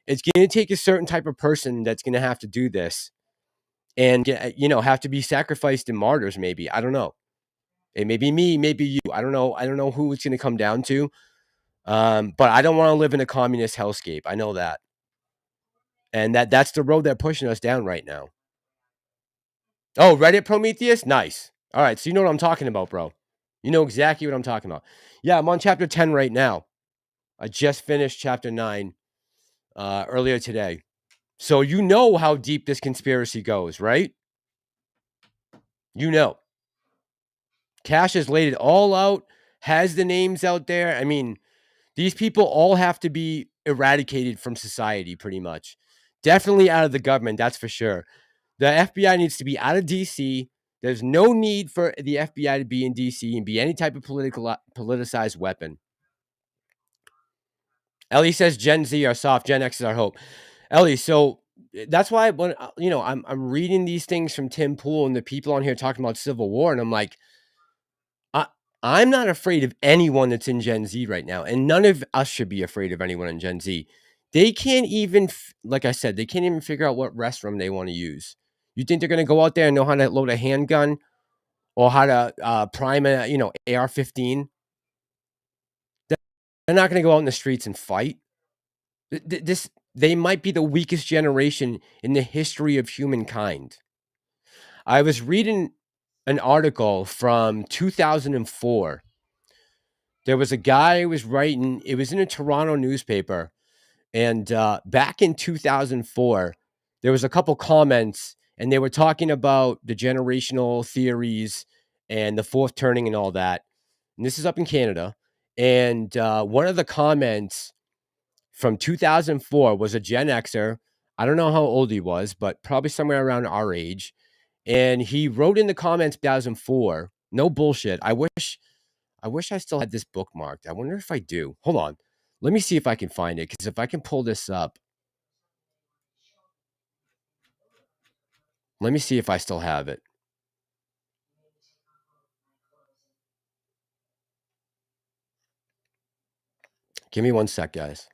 Speaker 1: It's going to take a certain type of person that's going to have to do this and, have to be sacrificed in martyrs maybe. I don't know. It may be me, maybe you. I don't know. I don't know who it's going to come down to. But I don't want to live in a communist hellscape. I know that. And that's the road they're pushing us down right now. Oh, Reddit Prometheus? Nice. All right, so you know what I'm talking about, bro. You know exactly what I'm talking about. Yeah, I'm on chapter 10 right now. I just finished chapter 9 earlier today. So you know how deep this conspiracy goes, right? You know. Cash has laid it all out, has the names out there. I mean, these people all have to be eradicated from society pretty much. Definitely out of the government, that's for sure. The FBI needs to be out of D.C. There's no need for the FBI to be in D.C. and be any type of politicized weapon. Ellie says Gen Z are soft, Gen X is our hope. Ellie, so that's why when I'm reading these things from Tim Pool and the people on here talking about Civil War, and I'm like, I'm not afraid of anyone that's in Gen Z right now, and none of us should be afraid of anyone in Gen Z. They can't even, like I said, they can't even figure out what restroom they want to use. You think they're going to go out there and know how to load a handgun or how to prime a, AR-15? They're not going to go out in the streets and fight. They might be the weakest generation in the history of humankind. I was reading an article from 2004. There was a guy who was writing, it was in a Toronto newspaper, and back in 2004, there was a couple comments, and they were talking about the generational theories and the fourth turning and all that. And this is up in Canada. And one of the comments from 2004 was a Gen Xer. I don't know how old he was, but probably somewhere around our age. And he wrote in the comments 2004, no bullshit. I wish I still had this bookmarked. I wonder if I do. Hold on. Let me see if I can find it, because if I can pull this up. Let me see if I still have it. Give me one sec, guys.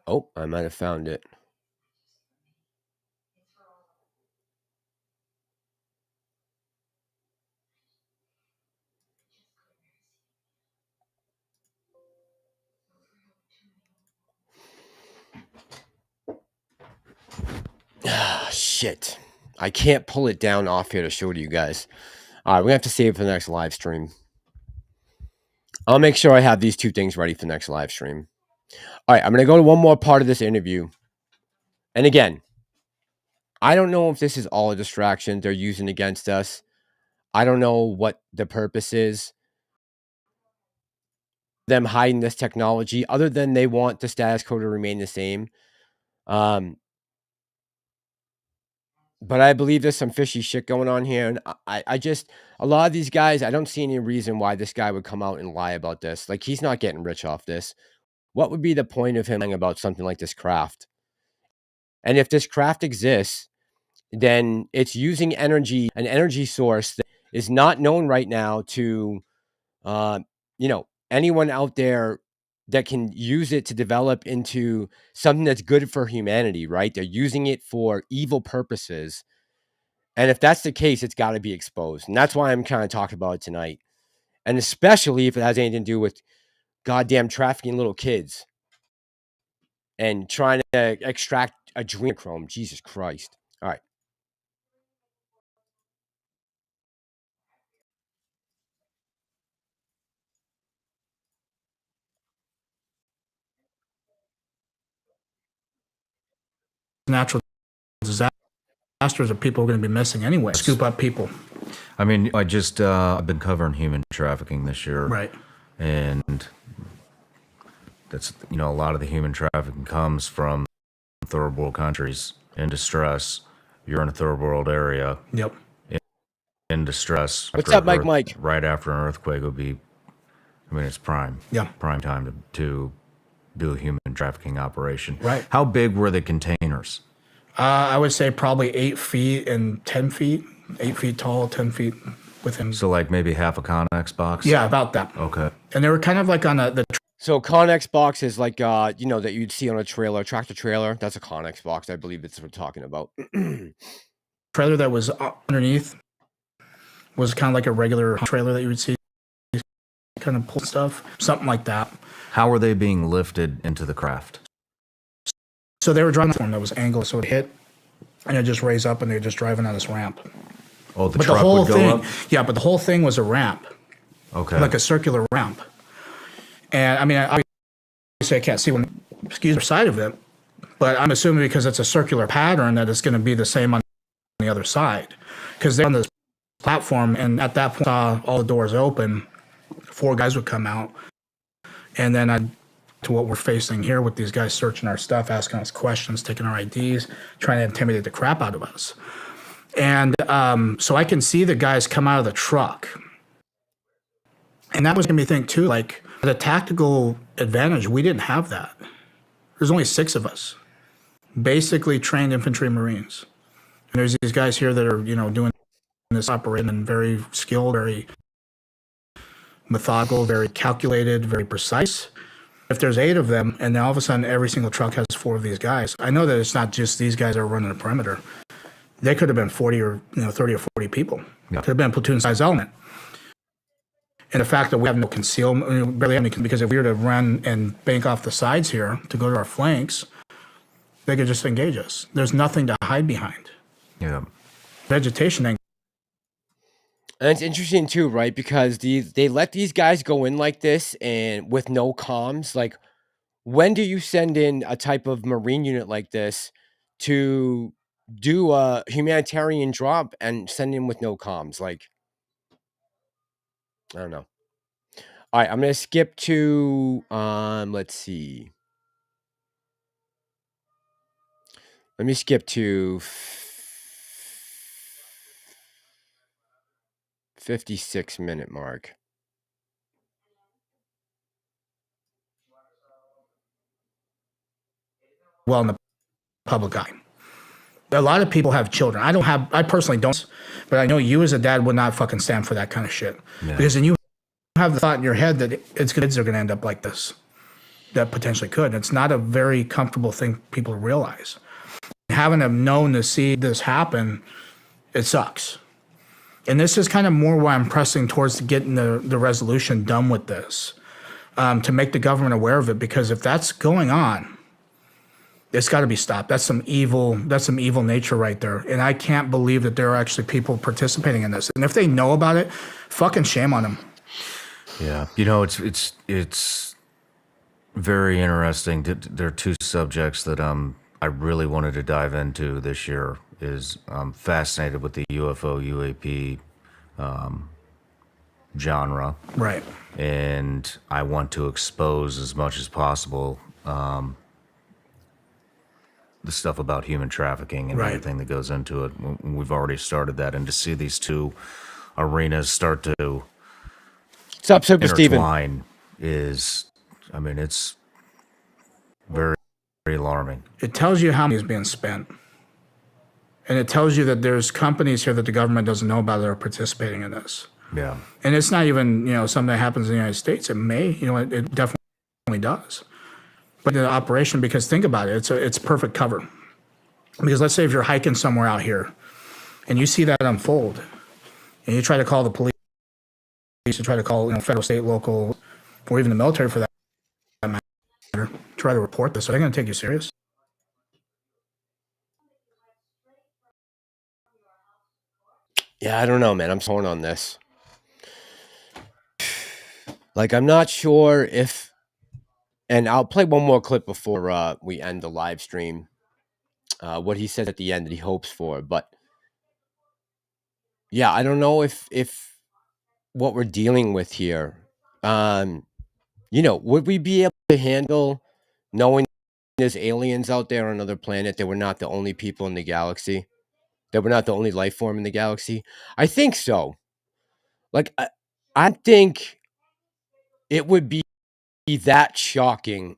Speaker 1: Oh, I might have found it. Ah, shit. I can't pull it down off here to show to you guys. All right, we're going to have to save it for the next live stream. I'll make sure I have these two things ready for the next live stream. All right, I'm going to go to one more part of this interview. And again, I don't know if this is all a distraction they're using against us. I don't know what the purpose is. Them hiding this technology, other than they want the status quo to remain the same. But I believe there's some fishy shit going on here. And I just, a lot of these guys, I don't see any reason why this guy would come out and lie about this. Like, he's not getting rich off this. What would be the point of him lying about something like this craft? And if this craft exists, then it's using energy, an energy source that is not known right now to, anyone out there that can use it to develop into something that's good for humanity, right? They're using it for evil purposes. And if that's the case, it's got to be exposed. And that's why I'm kind of talking about it tonight. And especially if it has anything to do with goddamn trafficking little kids and trying to extract adrenochrome. Jesus Christ. All right.
Speaker 5: Natural disasters are people are going to be missing anyway. Scoop up people.
Speaker 6: I mean, I've been covering human trafficking this year.
Speaker 5: Right.
Speaker 6: And that's, a lot of the human trafficking comes from third world countries in distress. You're in a third world area.
Speaker 5: Yep.
Speaker 6: In distress.
Speaker 1: What's up, Mike?
Speaker 6: Right after an earthquake would be, it's prime.
Speaker 5: Yeah.
Speaker 6: Prime time to do a human trafficking operation.
Speaker 5: Right.
Speaker 6: How big were the containers?
Speaker 5: I would say probably 8 feet and 10 feet. 8 feet tall, 10 feet within.
Speaker 6: So like maybe half a Connex box?
Speaker 5: Yeah, about that.
Speaker 6: Okay.
Speaker 5: And they were kind of like on the
Speaker 1: So Connex box is like, that you'd see on a trailer, tractor trailer. That's a Connex box. I believe that's what we're talking about.
Speaker 5: trailer that was underneath was kind of like a regular trailer that you would see kind of pull stuff, something like that.
Speaker 6: How were they being lifted into the craft?
Speaker 5: So they were driving on that was angled, so it hit, and it just raised up, and they were just driving on this ramp.
Speaker 6: Oh, the
Speaker 5: but
Speaker 6: truck
Speaker 5: the whole
Speaker 6: would go
Speaker 5: thing,
Speaker 6: up?
Speaker 5: yeah, but the whole thing was a ramp.
Speaker 6: Okay.
Speaker 5: Like a circular ramp. And I mean, obviously I can't see the side of it, but I'm assuming because it's a circular pattern that it's going to be the same on the other side. Because they're on this platform, and at that point, all the doors open, 4 guys would come out, and then to what we're facing here with these guys searching our stuff, asking us questions, taking our IDs, trying to intimidate the crap out of us. And so I can see the guys come out of the truck. And that was making me think too, like the tactical advantage, we didn't have that. There's only 6 of us, basically trained infantry Marines. And there's these guys here that are, doing this operation and very skilled, very methodical, very calculated, very precise. If there's 8 of them, and then all of a sudden every single truck has 4 of these guys, I know that it's not just these guys that are running the perimeter. they could have been 40 or 30 or 40 people.
Speaker 6: Yeah.
Speaker 5: Could have been a platoon-sized element. And the fact that we have no concealment, barely have any, because if we were to run and bank off the sides here to go to our flanks, they could just engage us. There's nothing to hide behind.
Speaker 6: Yeah.
Speaker 5: Vegetation ain't.
Speaker 1: And it's interesting too, right? Because they let these guys go in like this and with no comms. Like, when do you send in a type of Marine unit like this to do a humanitarian drop and send in with no comms? Like, I don't know. All right, I'm gonna skip to let's see. Let me skip to 56-minute mark.
Speaker 5: Well in the public eye. A lot of people have children. I personally don't, but I know you as a dad would not fucking stand for that kind of shit.
Speaker 6: Yeah.
Speaker 5: Because then you have the thought in your head that kids are going to end up like this. That potentially could. And it's not a very comfortable thing people realize. Having them known to see this happen, it sucks. And this is kind of more why I'm pressing towards getting the resolution done with this, to make the government aware of it. Because if that's going on, it's got to be stopped. That's some evil nature right there. And I can't believe that there are actually people participating in this. And if they know about it, fucking shame on them.
Speaker 6: Yeah. It's very interesting. There are two subjects that I really wanted to dive into this year. I'm fascinated with the UFO, UAP genre.
Speaker 5: Right.
Speaker 6: And I want to expose as much as possible the stuff about human trafficking and
Speaker 5: Right.
Speaker 6: everything that goes into it. We've already started that. And to see these two arenas start to
Speaker 1: What's up, Super Steven?
Speaker 6: intertwine it's very, very alarming.
Speaker 5: It tells you how money is being spent. And it tells you that there's companies here that the government doesn't know about that are participating in this.
Speaker 6: Yeah.
Speaker 5: And it's not even, something that happens in the United States. It may, it definitely does. But the operation, because think about it, it's perfect cover. Because let's say if you're hiking somewhere out here and you see that unfold and you try to call the police, you try to call, federal, state, local, or even the military for that matter, try to report this. Are they going to take you serious?
Speaker 1: Yeah, I don't know, man. I'm torn on this. Like, I'm not sure if, and I'll play one more clip before we end the live stream. What he says at the end that he hopes for, but yeah, I don't know if what we're dealing with here, would we be able to handle knowing there's aliens out there on another planet, that we're not the only people in the galaxy, that we're not the only life form in the galaxy? I think so. Like, I think it would be that shocking.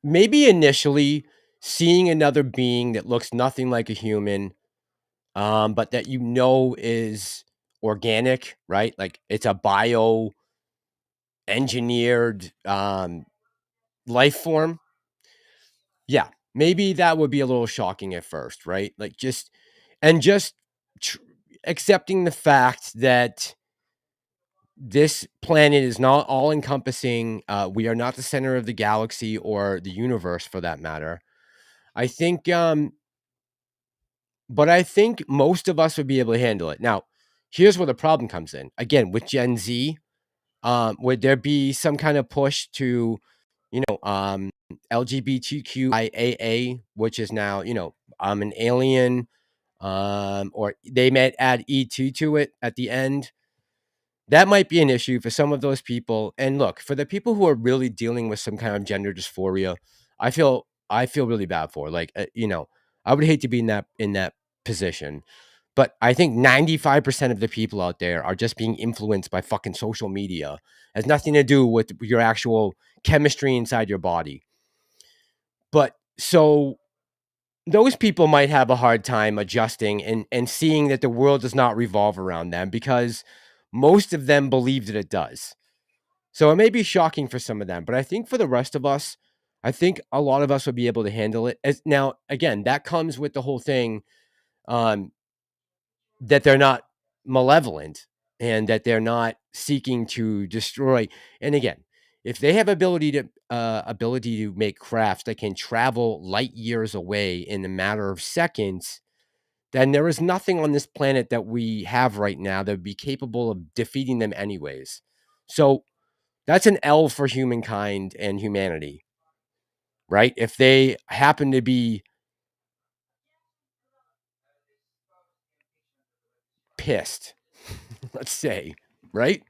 Speaker 1: Maybe initially seeing another being that looks nothing like a human, but that is organic, right? Like, it's a bio engineered life form. Yeah, maybe that would be a little shocking at first, right? Like, just accepting the fact that this planet is not all encompassing. We are not the center of the galaxy or the universe, for that matter. I think, but I think most of us would be able to handle it. Now, here's where the problem comes in. Again, with Gen Z, would there be some kind of push to, LGBTQIAA, which is now, I'm an alien, or they might add ET to it at the end? That might be an issue for some of those people. And look, for the people who are really dealing with some kind of gender dysphoria, I feel really bad for. Like, I would hate to be in that position. But I think 95% of the people out there are just being influenced by fucking social media. It has nothing to do with your actual chemistry inside your body. But so those people might have a hard time adjusting and seeing that the world does not revolve around them, because most of them believe that it does. So it may be shocking for some of them, but I think for the rest of us, I think a lot of us would be able to handle it. Now, again, that comes with the whole thing. that they're not malevolent and that they're not seeking to destroy. And again, if they have ability to make crafts that can travel light years away in a matter of seconds, then there is nothing on this planet that we have right now that would be capable of defeating them anyways. So that's an L for humankind and humanity, right? If they happen to be pissed, let's say, right?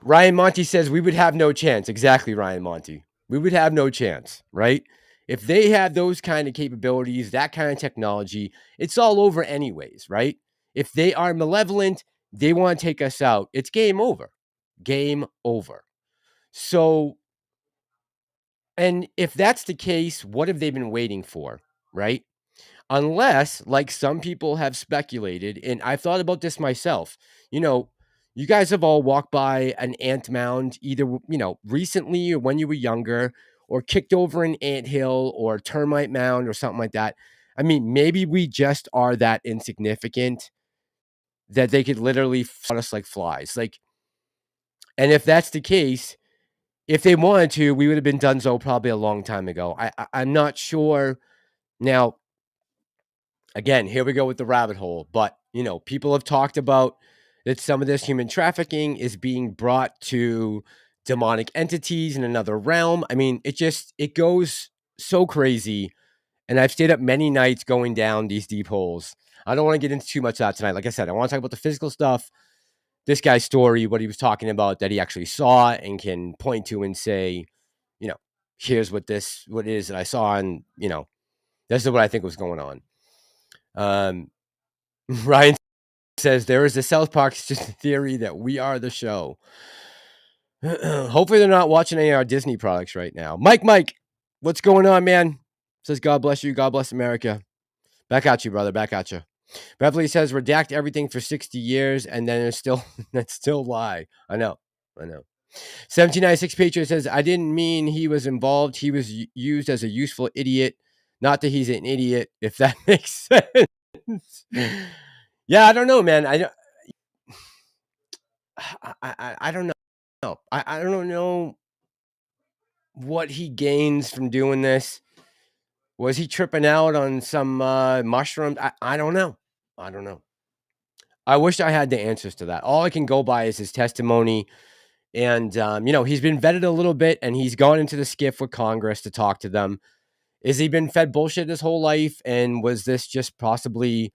Speaker 1: Ryan Monty says we would have no chance. Exactly, Ryan Monty. We would have no chance, right? If they have those kind of capabilities, that kind of technology, it's all over anyways, right? If they are malevolent, they want to take us out, it's game over. Game over. So, and if that's the case, what have they been waiting for, right? Unless, like some people have speculated, and I've thought about this myself, you guys have all walked by an ant mound, either, recently or when you were younger, or kicked over an anthill or a termite mound or something like that. I mean, maybe we just are that insignificant that they could literally fight us like flies. And if that's the case, if they wanted to, we would have been donezo probably a long time ago. I'm not sure. Now, again, here we go with the rabbit hole. But, people have talked about that some of this human trafficking is being brought to demonic entities in another realm. I mean, it goes so crazy. And I've stayed up many nights going down these deep holes. I don't want to get into too much of that tonight. Like I said, I want to talk about the physical stuff, this guy's story, what he was talking about that he actually saw and can point to and say, here's what it is that I saw. And, this is what I think was going on. Ryan says there is a South Park theory that we are the show. Hopefully they're not watching any of our Disney products right now. Mike, what's going on, man? Says God bless you. God bless America. Back at you, brother. Back at you. Beverly says redact everything for 60 years and then it's still lie. I know. 1796 Patriot says I didn't mean he was involved. He was used as a useful idiot. Not that he's an idiot, if that makes sense. Yeah, I don't know, man. I don't know. I don't know what he gains from doing this. Was he tripping out on some mushrooms? I don't know. I wish I had the answers to that. All I can go by is his testimony. And, he's been vetted a little bit and he's gone into the skiff with Congress to talk to them. Has he been fed bullshit his whole life? And was this just possibly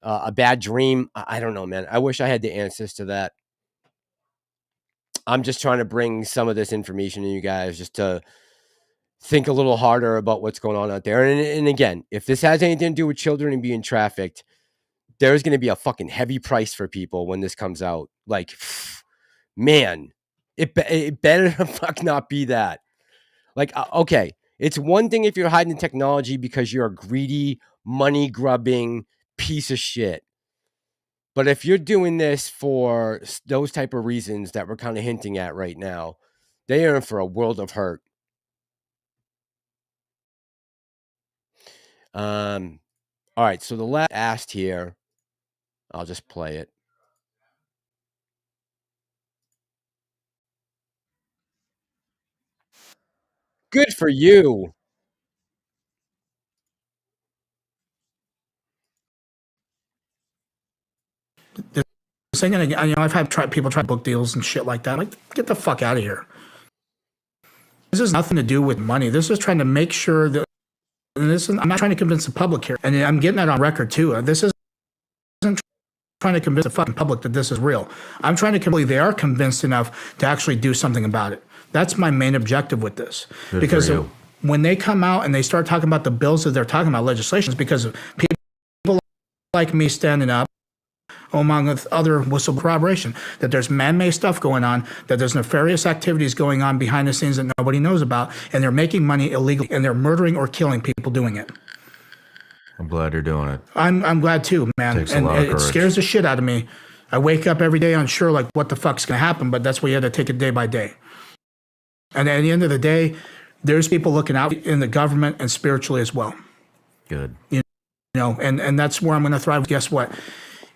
Speaker 1: a bad dream? I don't know, man. I wish I had the answers to that. I'm just trying to bring some of this information to you guys just to think a little harder about what's going on out there. And again, if this has anything to do with children and being trafficked, there's going to be a fucking heavy price for people when this comes out. Like, man, it better fuck not be that. Like, okay, it's one thing if you're hiding technology because you're a greedy, money-grubbing piece of shit. But if you're doing this for those type of reasons that we're kind of hinting at right now, they are in for a world of hurt. All right, so the last asked here, I'll just play it. Good for you.
Speaker 5: Thing, and I've had people try book deals and shit like that. I'm like, get the fuck out of here. This has nothing to do with money. This is trying to make sure that, I'm not trying to convince the public here, and I'm getting that on record too. This isn't trying to convince the fucking public that this is real. I'm trying to convince they are convinced enough to actually do something about it. That's my main objective with this.
Speaker 6: Good
Speaker 5: because
Speaker 6: for you.
Speaker 5: When they come out and they start talking about the bills that they're talking about, legislation, is because of people like me standing up, among with other whistle corroboration, that there's man-made stuff going on, that there's nefarious activities going on behind the scenes that nobody knows about, and they're making money illegally, and they're murdering or killing people doing it.
Speaker 6: I'm glad you're doing it.
Speaker 5: I'm glad too, man.
Speaker 6: Takes a
Speaker 5: and
Speaker 6: lot of
Speaker 5: it
Speaker 6: courage.
Speaker 5: scares the shit out of me. I wake up every day unsure, like, what the fuck's gonna happen, but that's why you have to take it day by day. And at the end of the day, there's people looking out in the government and spiritually as well.
Speaker 6: Good.
Speaker 5: You and that's where I'm going to thrive. Guess what?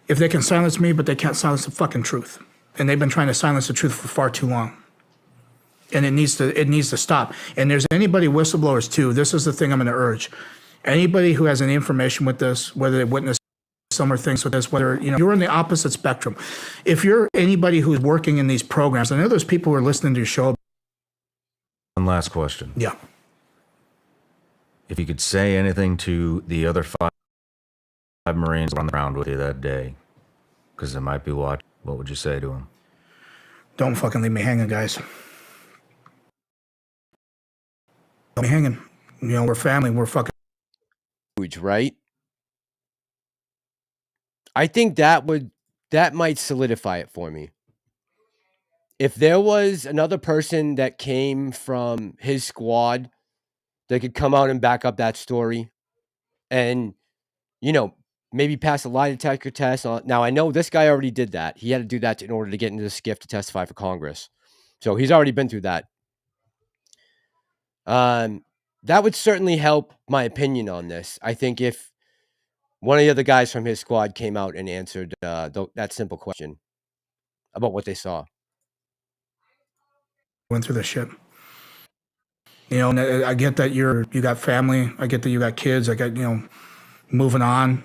Speaker 5: If they can silence me, but they can't silence the fucking truth. And they've been trying to silence the truth for far too long. And it needs to stop. And there's anybody, whistleblowers too, this is the thing I'm going to urge. Anybody who has any information with this, whether they witnessed similar things with this, whether, you're on the opposite spectrum. If you're anybody who's working in these programs, I know there's people who are listening to your show.
Speaker 6: One last question.
Speaker 5: Yeah.
Speaker 6: If you could say anything to the other five Marines on the ground with you that day, because they might be watching, what would you say to them?
Speaker 5: Don't fucking leave me hanging, guys. Don't leave me hanging. We're family. We're fucking
Speaker 1: Huge, right? I think that might solidify it for me. If there was another person that came from his squad that could come out and back up that story and, maybe pass a lie detector test. Now, I know this guy already did that. He had to do that in order to get into the SCIF to testify for Congress. So he's already been through that. That would certainly help my opinion on this. I think if one of the other guys from his squad came out and answered that simple question about what they saw.
Speaker 5: went through this shit. And I get that you got family. I get that you got kids. I get, moving on.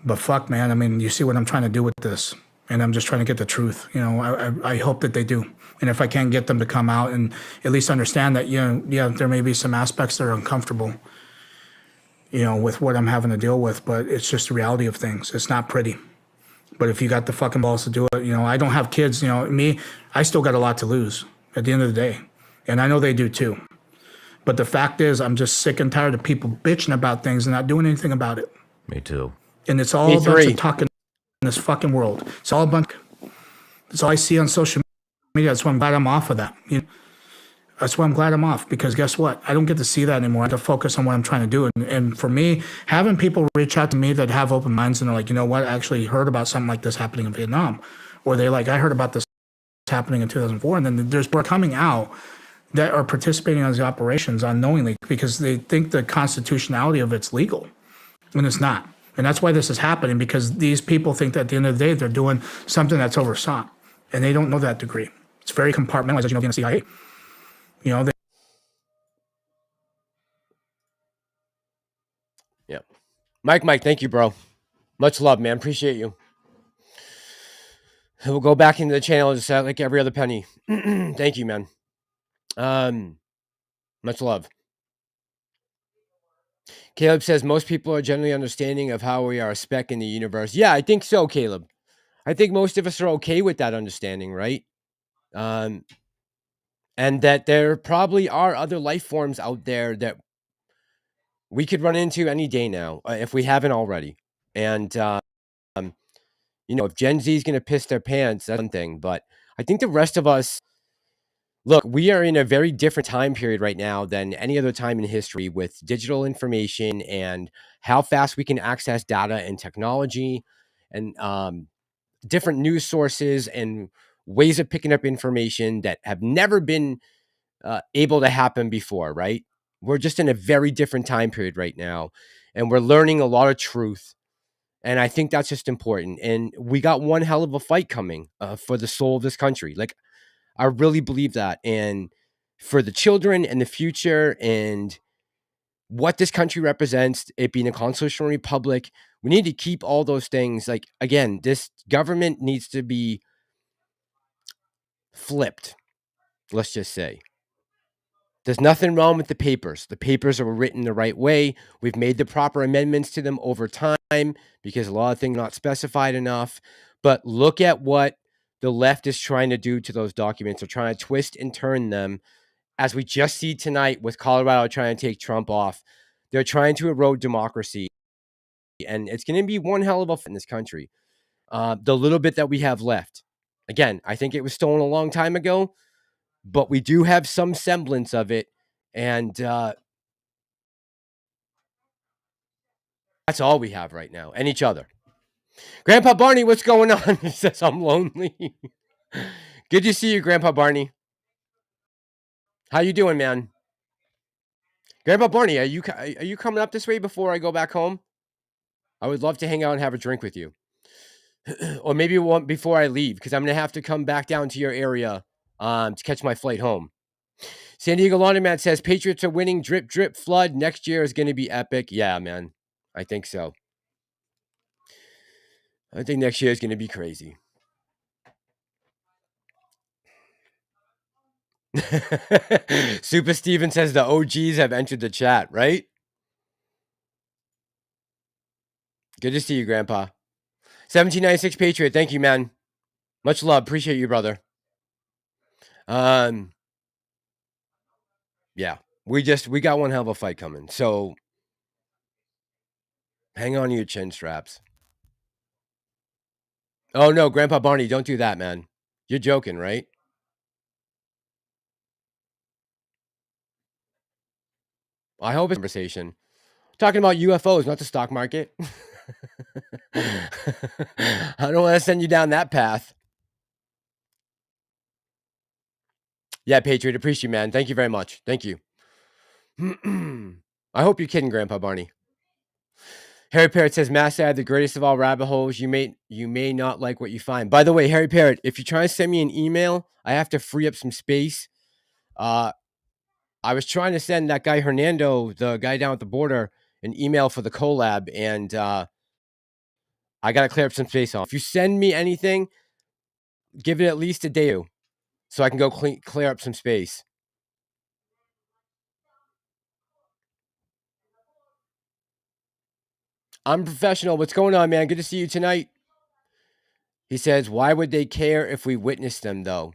Speaker 5: But fuck, man, I mean, you see what I'm trying to do with this. And I'm just trying to get the truth. I hope that they do. And if I can get them to come out and at least understand that, there may be some aspects that are uncomfortable, with what I'm having to deal with. But it's just the reality of things. It's not pretty. But if you got the fucking balls to do it, I don't have kids, me, I still got a lot to lose at the end of the day. And I know they do too. But the fact is, I'm just sick and tired of people bitching about things and not doing anything about it.
Speaker 6: Me too.
Speaker 5: And it's all a bunch of talking in this fucking world. It's all a bunch. It's all I see on social media. That's why I'm glad I'm off of that. That's why I'm glad I'm off, because guess what? I don't get to see that anymore. I have to focus on what I'm trying to do. And for me, having people reach out to me that have open minds and they're like, you know what? I actually heard about something like this happening in Vietnam. Or they're like, I heard about this happening in 2004. And then there's people coming out that are participating in these operations unknowingly because they think the constitutionality of it's legal. And it's not. And that's why this is happening, because these people think that at the end of the day, they're doing something that's oversought. And they don't know that degree. It's very compartmentalized, as in the CIA.
Speaker 1: Yeah. Mike, thank you, bro. Much love, man. Appreciate you. We'll go back into the channel and just like every other penny. Thank you, man. Much love. Caleb says most people are generally understanding of how we are a speck in the universe. Yeah, I think so, Caleb. I think most of us are okay with that understanding, right? And that there probably are other life forms out there that we could run into any day now, if we haven't already. And, if Gen Z is going to piss their pants, that's one thing. But I think the rest of us, look, we are in a very different time period right now than any other time in history with digital information and how fast we can access data and technology and different news sources and ways of picking up information that have never been able to happen before, right? We're just in a very different time period right now, and we're learning a lot of truth. And I think that's just important. And we got one hell of a fight coming for the soul of this country. Like, I really believe that. And for the children and the future and what this country represents, it being a constitutional republic, we need to keep all those things. Like, again, this government needs to be flipped, let's just say. There's nothing wrong with the papers. The papers are written the right way. We've made the proper amendments to them over time because a lot of things are not specified enough. But look at what the left is trying to do to those documents. They're trying to twist and turn them, as we just see tonight with Colorado trying to take Trump off. They're trying to erode democracy. And it's going to be one hell of a fight in this country. The little bit that we have left. Again, I think it was stolen a long time ago, but we do have some semblance of it. And that's all we have right now. And each other. Grandpa Barney, what's going on? He says, I'm lonely. Good to see you, Grandpa Barney. How you doing, man? Grandpa Barney, are you coming up this way before I go back home? I would love to hang out and have a drink with you. Or maybe one before I leave, because I'm going to have to come back down to your area to catch my flight home. San Diego Laundromat says, Patriots are winning, drip, drip, flood. Next year is going to be epic. Yeah, man. I think so. I think next year is going to be crazy. Super Steven says the OGs have entered the chat, right? Good to see you, Grandpa. 1796 Patriot, thank you, man. Much love. Appreciate you, brother. Yeah. We got one hell of a fight coming. So hang on to your chin straps. Oh no, Grandpa Barney, don't do that, man. You're joking, right? I hope it's a conversation. Talking about UFOs, not the stock market. I don't want to send you down that path. Yeah, Patriot, appreciate you, man. Thank you very much. Thank you. I hope you're kidding, Grandpa Barney. Harry Parrot says, Massad, the greatest of all rabbit holes. You may not like what you find. By the way, Harry Parrot, if you're trying to send me an email, I have to free up some space. I was trying to send that guy Hernando, the guy down at the border, an email for the collab, and I got to clear up some space off. If you send me anything, give it at least a day so I can go clear up some space. I'm professional. What's going on, man? Good to see you tonight. He says, why would they care if we witnessed them, though?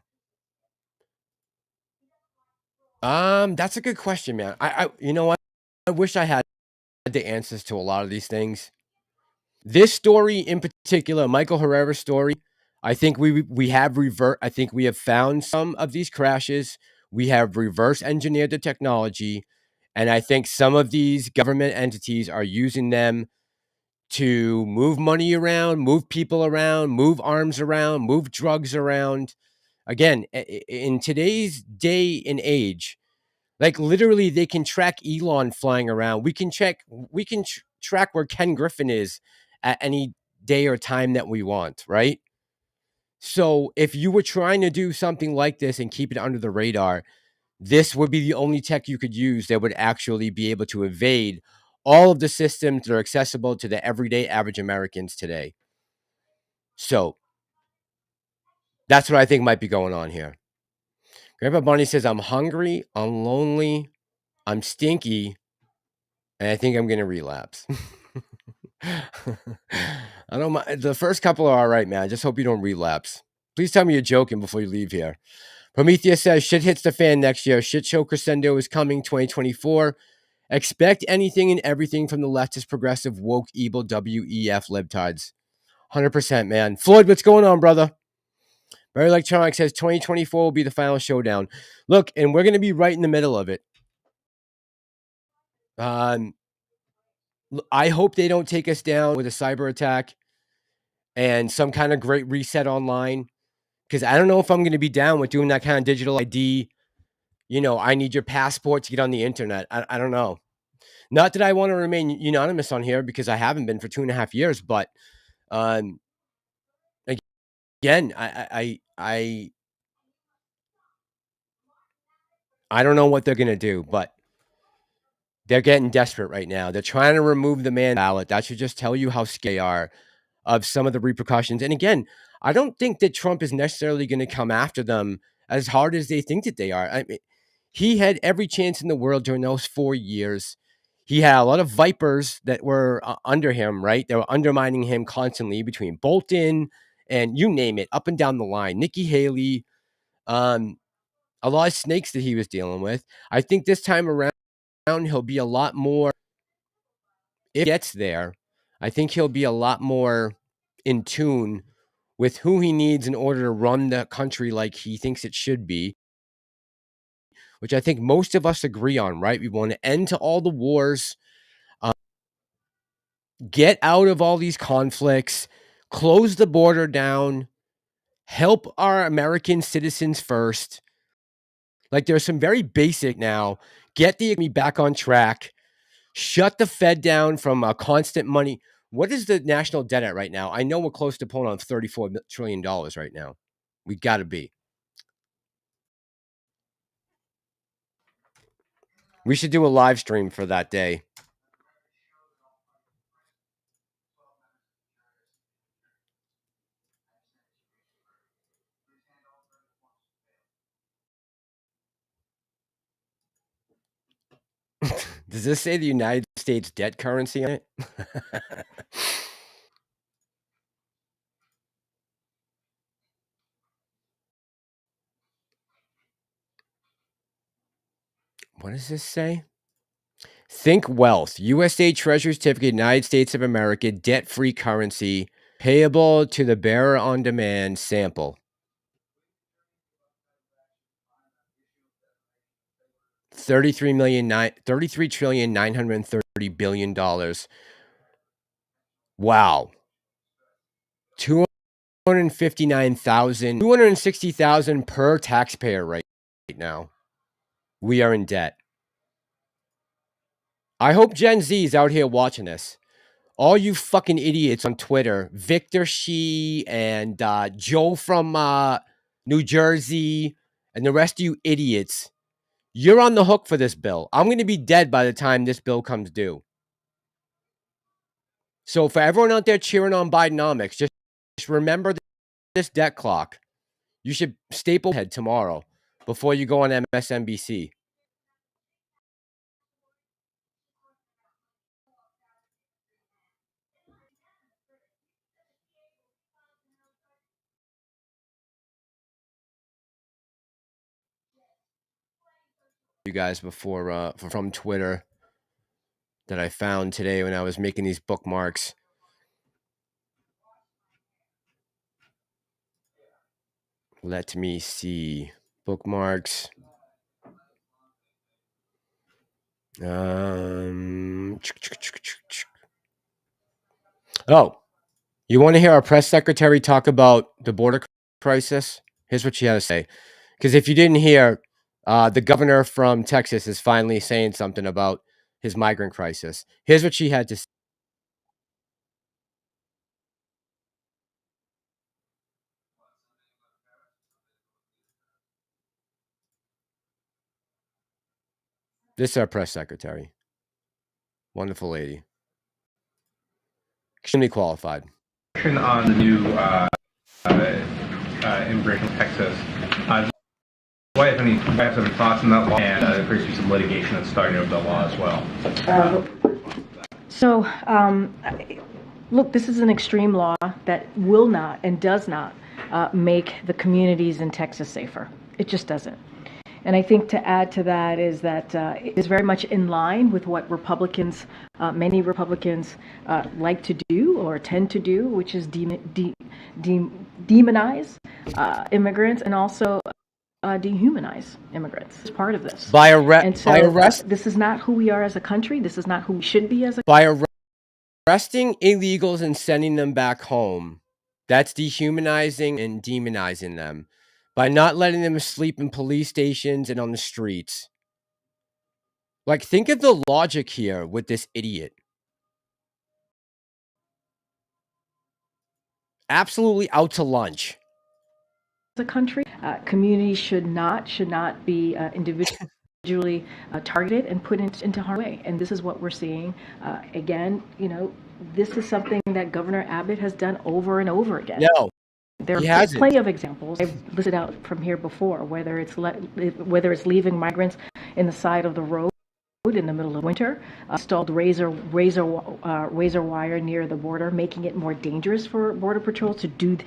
Speaker 1: That's a good question, man. I you know what? I wish I had the answers to a lot of these things. This story in particular, Michael Herrera's story, I think we have found some of these crashes. We have reverse engineered the technology, and I think some of these government entities are using them to move money around, move people around, move arms around, move drugs around. Again, in today's day and age, like literally they can track Elon flying around. We can track where Ken Griffin is at any day or time that we want, right? So if you were trying to do something like this and keep it under the radar, this would be the only tech you could use that would actually be able to evade all of the systems that are accessible to the everyday average Americans today. So that's what I think might be going on here. Grandpa Bunny says, I'm hungry, I'm lonely, I'm stinky, and I think I'm going to relapse. I don't mind. The first couple are all right, man. I just hope you don't relapse. Please tell me you're joking before you leave here. Prometheus says, shit hits the fan next year. Shit show crescendo is coming 2024. Expect anything and everything from the leftist, progressive, woke, evil, WEF libtards. 100%, man. Floyd, what's going on, brother? Barry Electronic says 2024 will be the final showdown. Look, and we're going to be right in the middle of it. I hope they don't take us down with a cyber attack and some kind of great reset online, because I don't know if I'm going to be down with doing that kind of digital ID. You know, I need your passport to get on the internet. I don't know. Not that I want to remain anonymous on here, because I haven't been for 2.5 years, but again, I don't know what they're going to do, but they're getting desperate right now. They're trying to remove the man ballot. That should just tell you how scared they are of some of the repercussions. And again, I don't think that Trump is necessarily going to come after them as hard as they think that they are. I mean, he had every chance in the world during those 4 years. He had a lot of vipers that were under him, right? They were undermining him constantly, between Bolton and you name it, up and down the line. Nikki Haley, a lot of snakes that he was dealing with. I think this time around, he'll be a lot more, if he gets there, I think he'll be a lot more in tune with who he needs in order to run the country like he thinks it should be, which I think most of us agree on, right? We want to end to all the wars, get out of all these conflicts, close the border down, help our American citizens first. Like, there's some very basic now, get the economy back on track, shut the Fed down from constant money. What is the national debt at right now? I know we're close to pulling on $34 trillion right now. We got to be. We should do a live stream for that day. Does this say the United States debt currency on it? What does this say? Think wealth. USA Treasury Certificate, United States of America, debt-free currency, payable to the bearer on demand, sample. 33,930 billion dollars. Wow. 260,000 per taxpayer right now. We are in debt. I hope Gen Z is out here watching this. All you fucking idiots on Twitter, Victor Shi and Joe from New Jersey, and the rest of you idiots, you're on the hook for this bill. I'm going to be dead by the time this bill comes due. So for everyone out there cheering on Bidenomics, just remember this debt clock. You should staple head tomorrow before you go on MSNBC. You guys before from Twitter that I found today when I was making these bookmarks. Let me see. Bookmarks. Oh, you want to hear our press secretary talk about the border crisis? Here's what she had to say. Because if you didn't hear, the governor from Texas is finally saying something about his migrant crisis. Here's what she had to say. This is our press secretary. Wonderful lady. Extremely qualified.
Speaker 8: On the new immigration in Texas, do I have any thoughts on that law? And there appears to be some litigation that's starting over the law as well.
Speaker 9: Look, this is an extreme law that will not and does not make the communities in Texas safer. It just doesn't. And I think to add to that is that it is very much in line with what Republicans, many Republicans like to do or tend to do, which is demonize immigrants and also dehumanize immigrants. It's part of this.
Speaker 1: By arrest,
Speaker 9: this is not who we are as a country. This is not who we should be as a
Speaker 1: by arresting illegals and sending them back home. That's dehumanizing and demonizing them. By not letting them sleep in police stations and on the streets. Like, think of the logic here with this idiot. Absolutely out to lunch.
Speaker 9: As a country, communities should not be individually targeted and put into harm's way. And this is what we're seeing. Again, this is something that Governor Abbott has done over and over again.
Speaker 1: No.
Speaker 9: There are plenty of examples I've listed out from here before, whether it's leaving migrants in the side of the road in the middle of winter, installed razor wire near the border, making it more dangerous for Border Patrol to do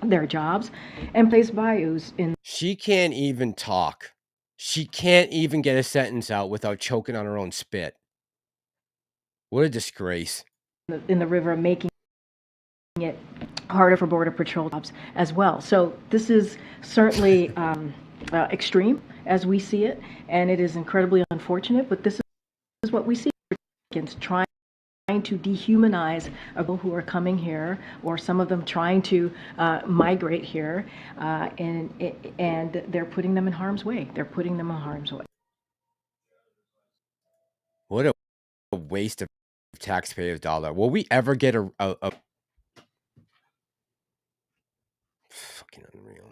Speaker 9: their jobs, and placed bayous in.
Speaker 1: She can't even talk. She can't even get a sentence out without choking on her own spit. What a disgrace.
Speaker 9: In the river, making it harder for Border Patrol jobs as well. So this is certainly extreme as we see it, and it is incredibly unfortunate, but this is what we see. Trying to dehumanize people who are coming here, or some of them trying to migrate here, and they're putting them in harm's way.
Speaker 1: What a waste of taxpayers' dollar. Will we ever get a fucking unreal?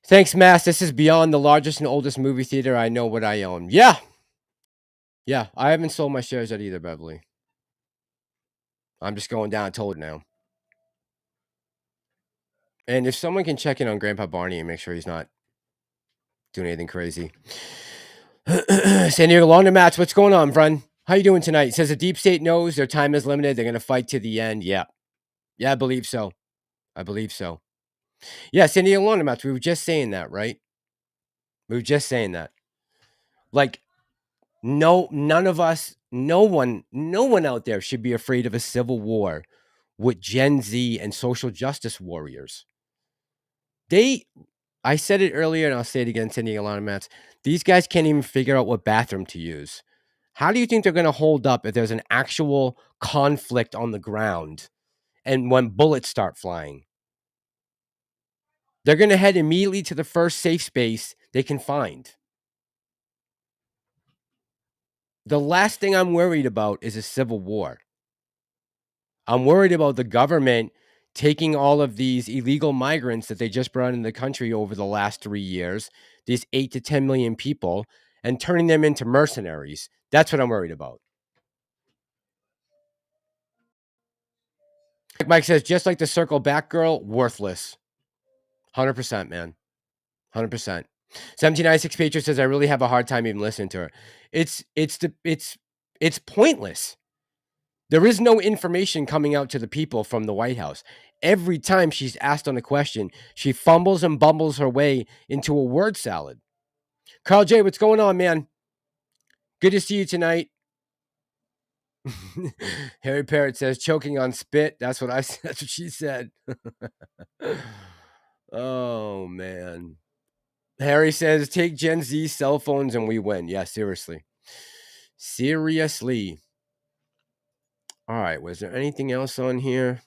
Speaker 1: Thanks, Mass. This is beyond the largest and oldest movie theater. I know what I own. Yeah. Yeah. I haven't sold my shares yet either, Beverly. I'm just going down told now. And if someone can check in on Grandpa Barney and make sure he's not doing anything crazy. San Diego Laundromats, what's going on, friend? How you doing tonight? Says the deep state knows their time is limited. They're going to fight to the end. Yeah. Yeah, I believe so. I believe so. Yeah, San Diego Laundromats, we were just saying that, right? We were just saying that. Like, none of us, no one out there should be afraid of a civil war with Gen Z and social justice warriors. I said it earlier and I'll say it again, San Diego Laundromats. These guys can't even figure out what bathroom to use. How do you think they're going to hold up if there's an actual conflict on the ground and when bullets start flying? They're going to head immediately to the first safe space they can find. The last thing I'm worried about is a civil war. I'm worried about the government taking all of these illegal migrants that they just brought into the country over the last 3 years, these 8 to 10 million people, and turning them into mercenaries. That's what I'm worried about. Mike says, just like the circle back girl, worthless. 100%, man. 100%. 1796 Patriot says, I really have a hard time even listening to her. It's pointless. There is no information coming out to the people from the White House. Every time she's asked on a question, she fumbles and bumbles her way into a word salad. Carl J, what's going on, man? Good to see you tonight. Harry Parrott says, choking on spit. That's what she said. Oh, man. Harry says, take Gen Z cell phones and we win. Yeah, seriously. Seriously. All right. Was there anything else on here?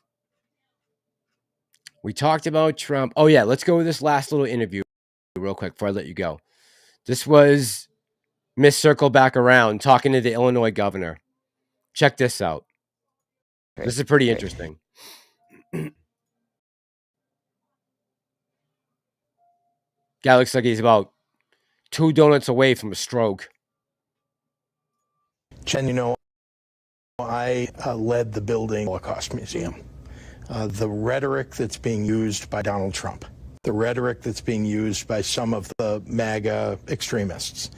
Speaker 1: We talked about Trump. Oh, yeah. Let's go with this last little interview real quick before I let you go. This was Miss Circle Back Around talking to the Illinois governor. Check this out. This is pretty interesting. Guy looks like he's about 2 donuts away from a stroke.
Speaker 10: Jen, you know, I led the building Holocaust Museum. The rhetoric that's being used by Donald Trump, the rhetoric that's being used by some of the MAGA extremists,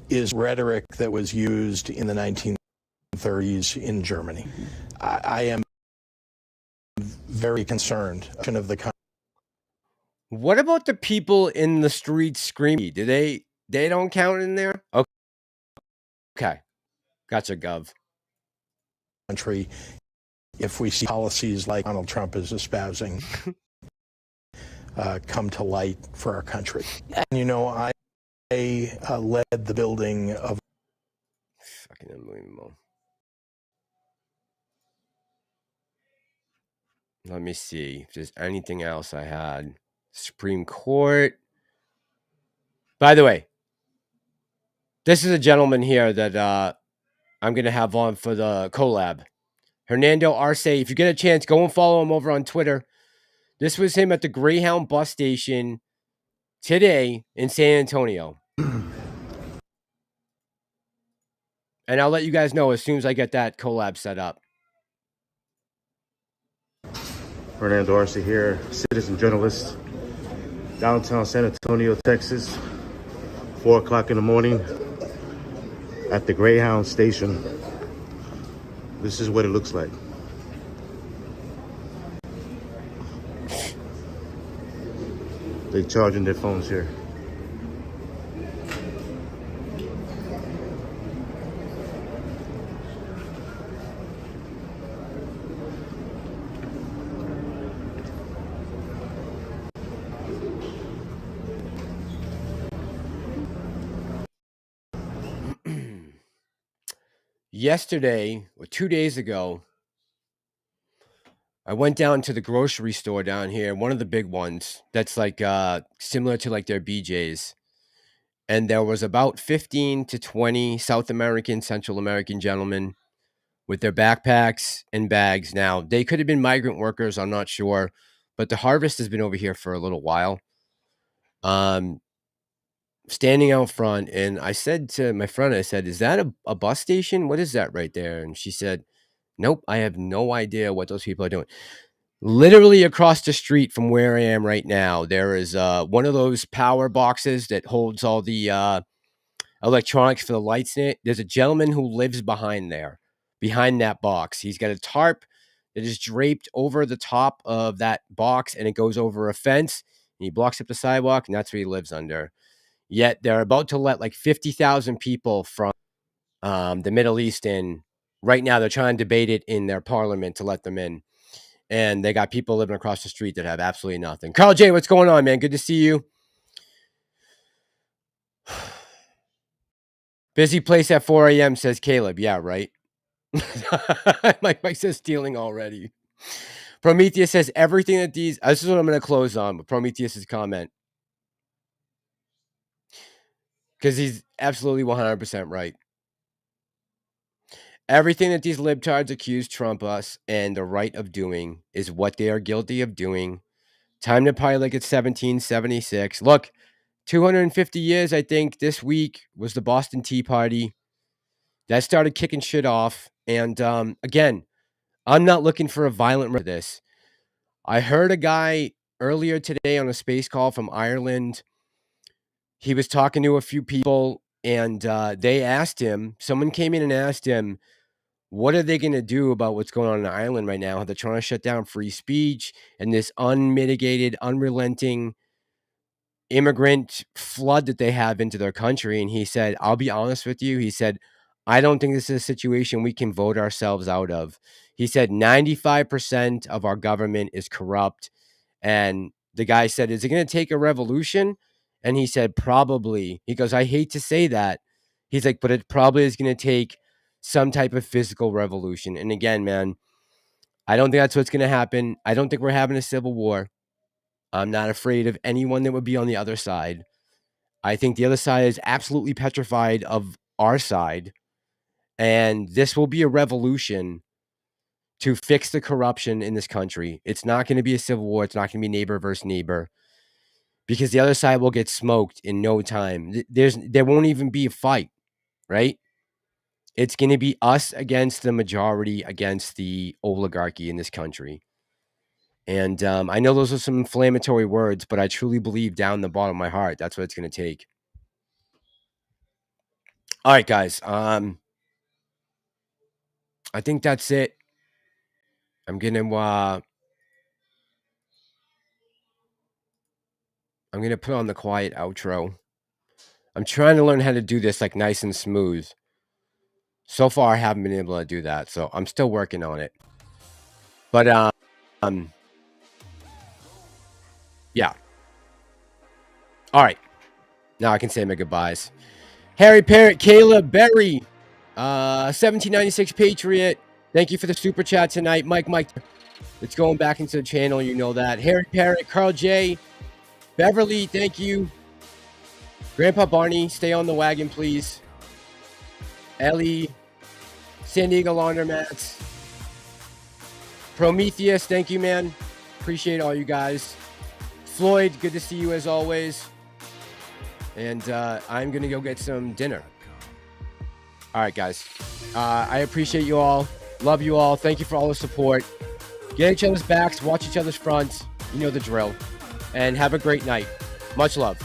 Speaker 10: is rhetoric that was used in the 1930s in Germany. I am very concerned of the country.
Speaker 1: What about the people in the streets screaming? Do they don't count in there? Okay. Gotcha, Gov.
Speaker 10: Country, if we see policies like Donald Trump is espousing come to light for our country. And, you know, I led the building of...
Speaker 1: Fucking unbelievable. Let me see if there's anything else I had. Supreme Court. By the way, this is a gentleman here that I'm going to have on for the collab. Hernando Arce. If you get a chance, go and follow him over on Twitter. This was him at the Greyhound bus station today in San Antonio. And I'll let you guys know as soon as I get that collab set up.
Speaker 11: Hernando Arce here, citizen journalist, downtown San Antonio, Texas, 4 o'clock in the morning at the Greyhound station. This is what it looks like. They charging their phones here.
Speaker 1: Yesterday, or 2 days ago, I went down to the grocery store down here, one of the big ones that's like similar to like their BJ's. And there was about 15 to 20 South American, Central American gentlemen with their backpacks and bags. Now, they could have been migrant workers, I'm not sure, but the harvest has been over here for a little while. Standing out front, and I said to my friend, I said, is that a bus station? What is that right there? And she said, nope, I have no idea what those people are doing. Literally across the street from where I am right now, there is one of those power boxes that holds all the electronics for the lights in it. There's a gentleman who lives behind that box. He's got a tarp that is draped over the top of that box, and it goes over a fence, and he blocks up the sidewalk, and that's what he lives under. Yet they're about to let like 50,000 people from the Middle East in. Right now, they're trying to debate it in their parliament to let them in. And they got people living across the street that have absolutely nothing. Carl J, what's going on, man? Good to see you. Busy place at 4 a.m., says Caleb. Yeah, right. Mike says stealing already. Prometheus says everything that these... This is what I'm going to close on, but Prometheus' comment. Because he's absolutely 100% right. Everything that these libtards accuse Trump us and the right of doing is what they are guilty of doing. Time to party like it's 1776. Look, 250 years, I think, this week was the Boston Tea Party. That started kicking shit off. And again, I'm not looking for a violent for this. I heard a guy earlier today on a space call from Ireland. He was talking to a few people, and they asked him, someone came in and asked him, what are they going to do about what's going on in Ireland right now? They're trying to shut down free speech and this unmitigated, unrelenting immigrant flood that they have into their country. And he said, I'll be honest with you. He said, I don't think this is a situation we can vote ourselves out of. He said 95% of our government is corrupt. And the guy said, is it going to take a revolution? And he said, probably. He goes, I hate to say that. He's like, but it probably is going to take some type of physical revolution. And again, man, I don't think that's what's going to happen. I don't think we're having a civil war. I'm not afraid of anyone that would be on the other side. I think the other side is absolutely petrified of our side. And this will be a revolution to fix the corruption in this country. It's not going to be a civil war. It's not going to be neighbor versus neighbor, because the other side will get smoked in no time. There won't even be a fight, right? It's going to be us against the majority, against the oligarchy in this country. And I know those are some inflammatory words, but I truly believe down the bottom of my heart, that's what it's going to take. All right, guys. I think that's it. I'm going to put on the quiet outro. I'm trying to learn how to do this like nice and smooth. So far, I haven't been able to do that, so I'm still working on it. But yeah. All right. Now I can say my goodbyes. Harry Parrott, Caleb, Berry, 1796 Patriot. Thank you for the super chat tonight. Mike, it's going back into the channel. You know that. Harry Parrott, Carl J, Beverly, thank you. Grandpa Barney, stay on the wagon, please. Ellie, San Diego Laundromats, Prometheus, thank you, man. Appreciate all you guys. Floyd, good to see you as always. And I'm going to go get some dinner. All right, guys. I appreciate you all. Love you all. Thank you for all the support. Get each other's backs. Watch each other's fronts. You know the drill. And have a great night. Much love.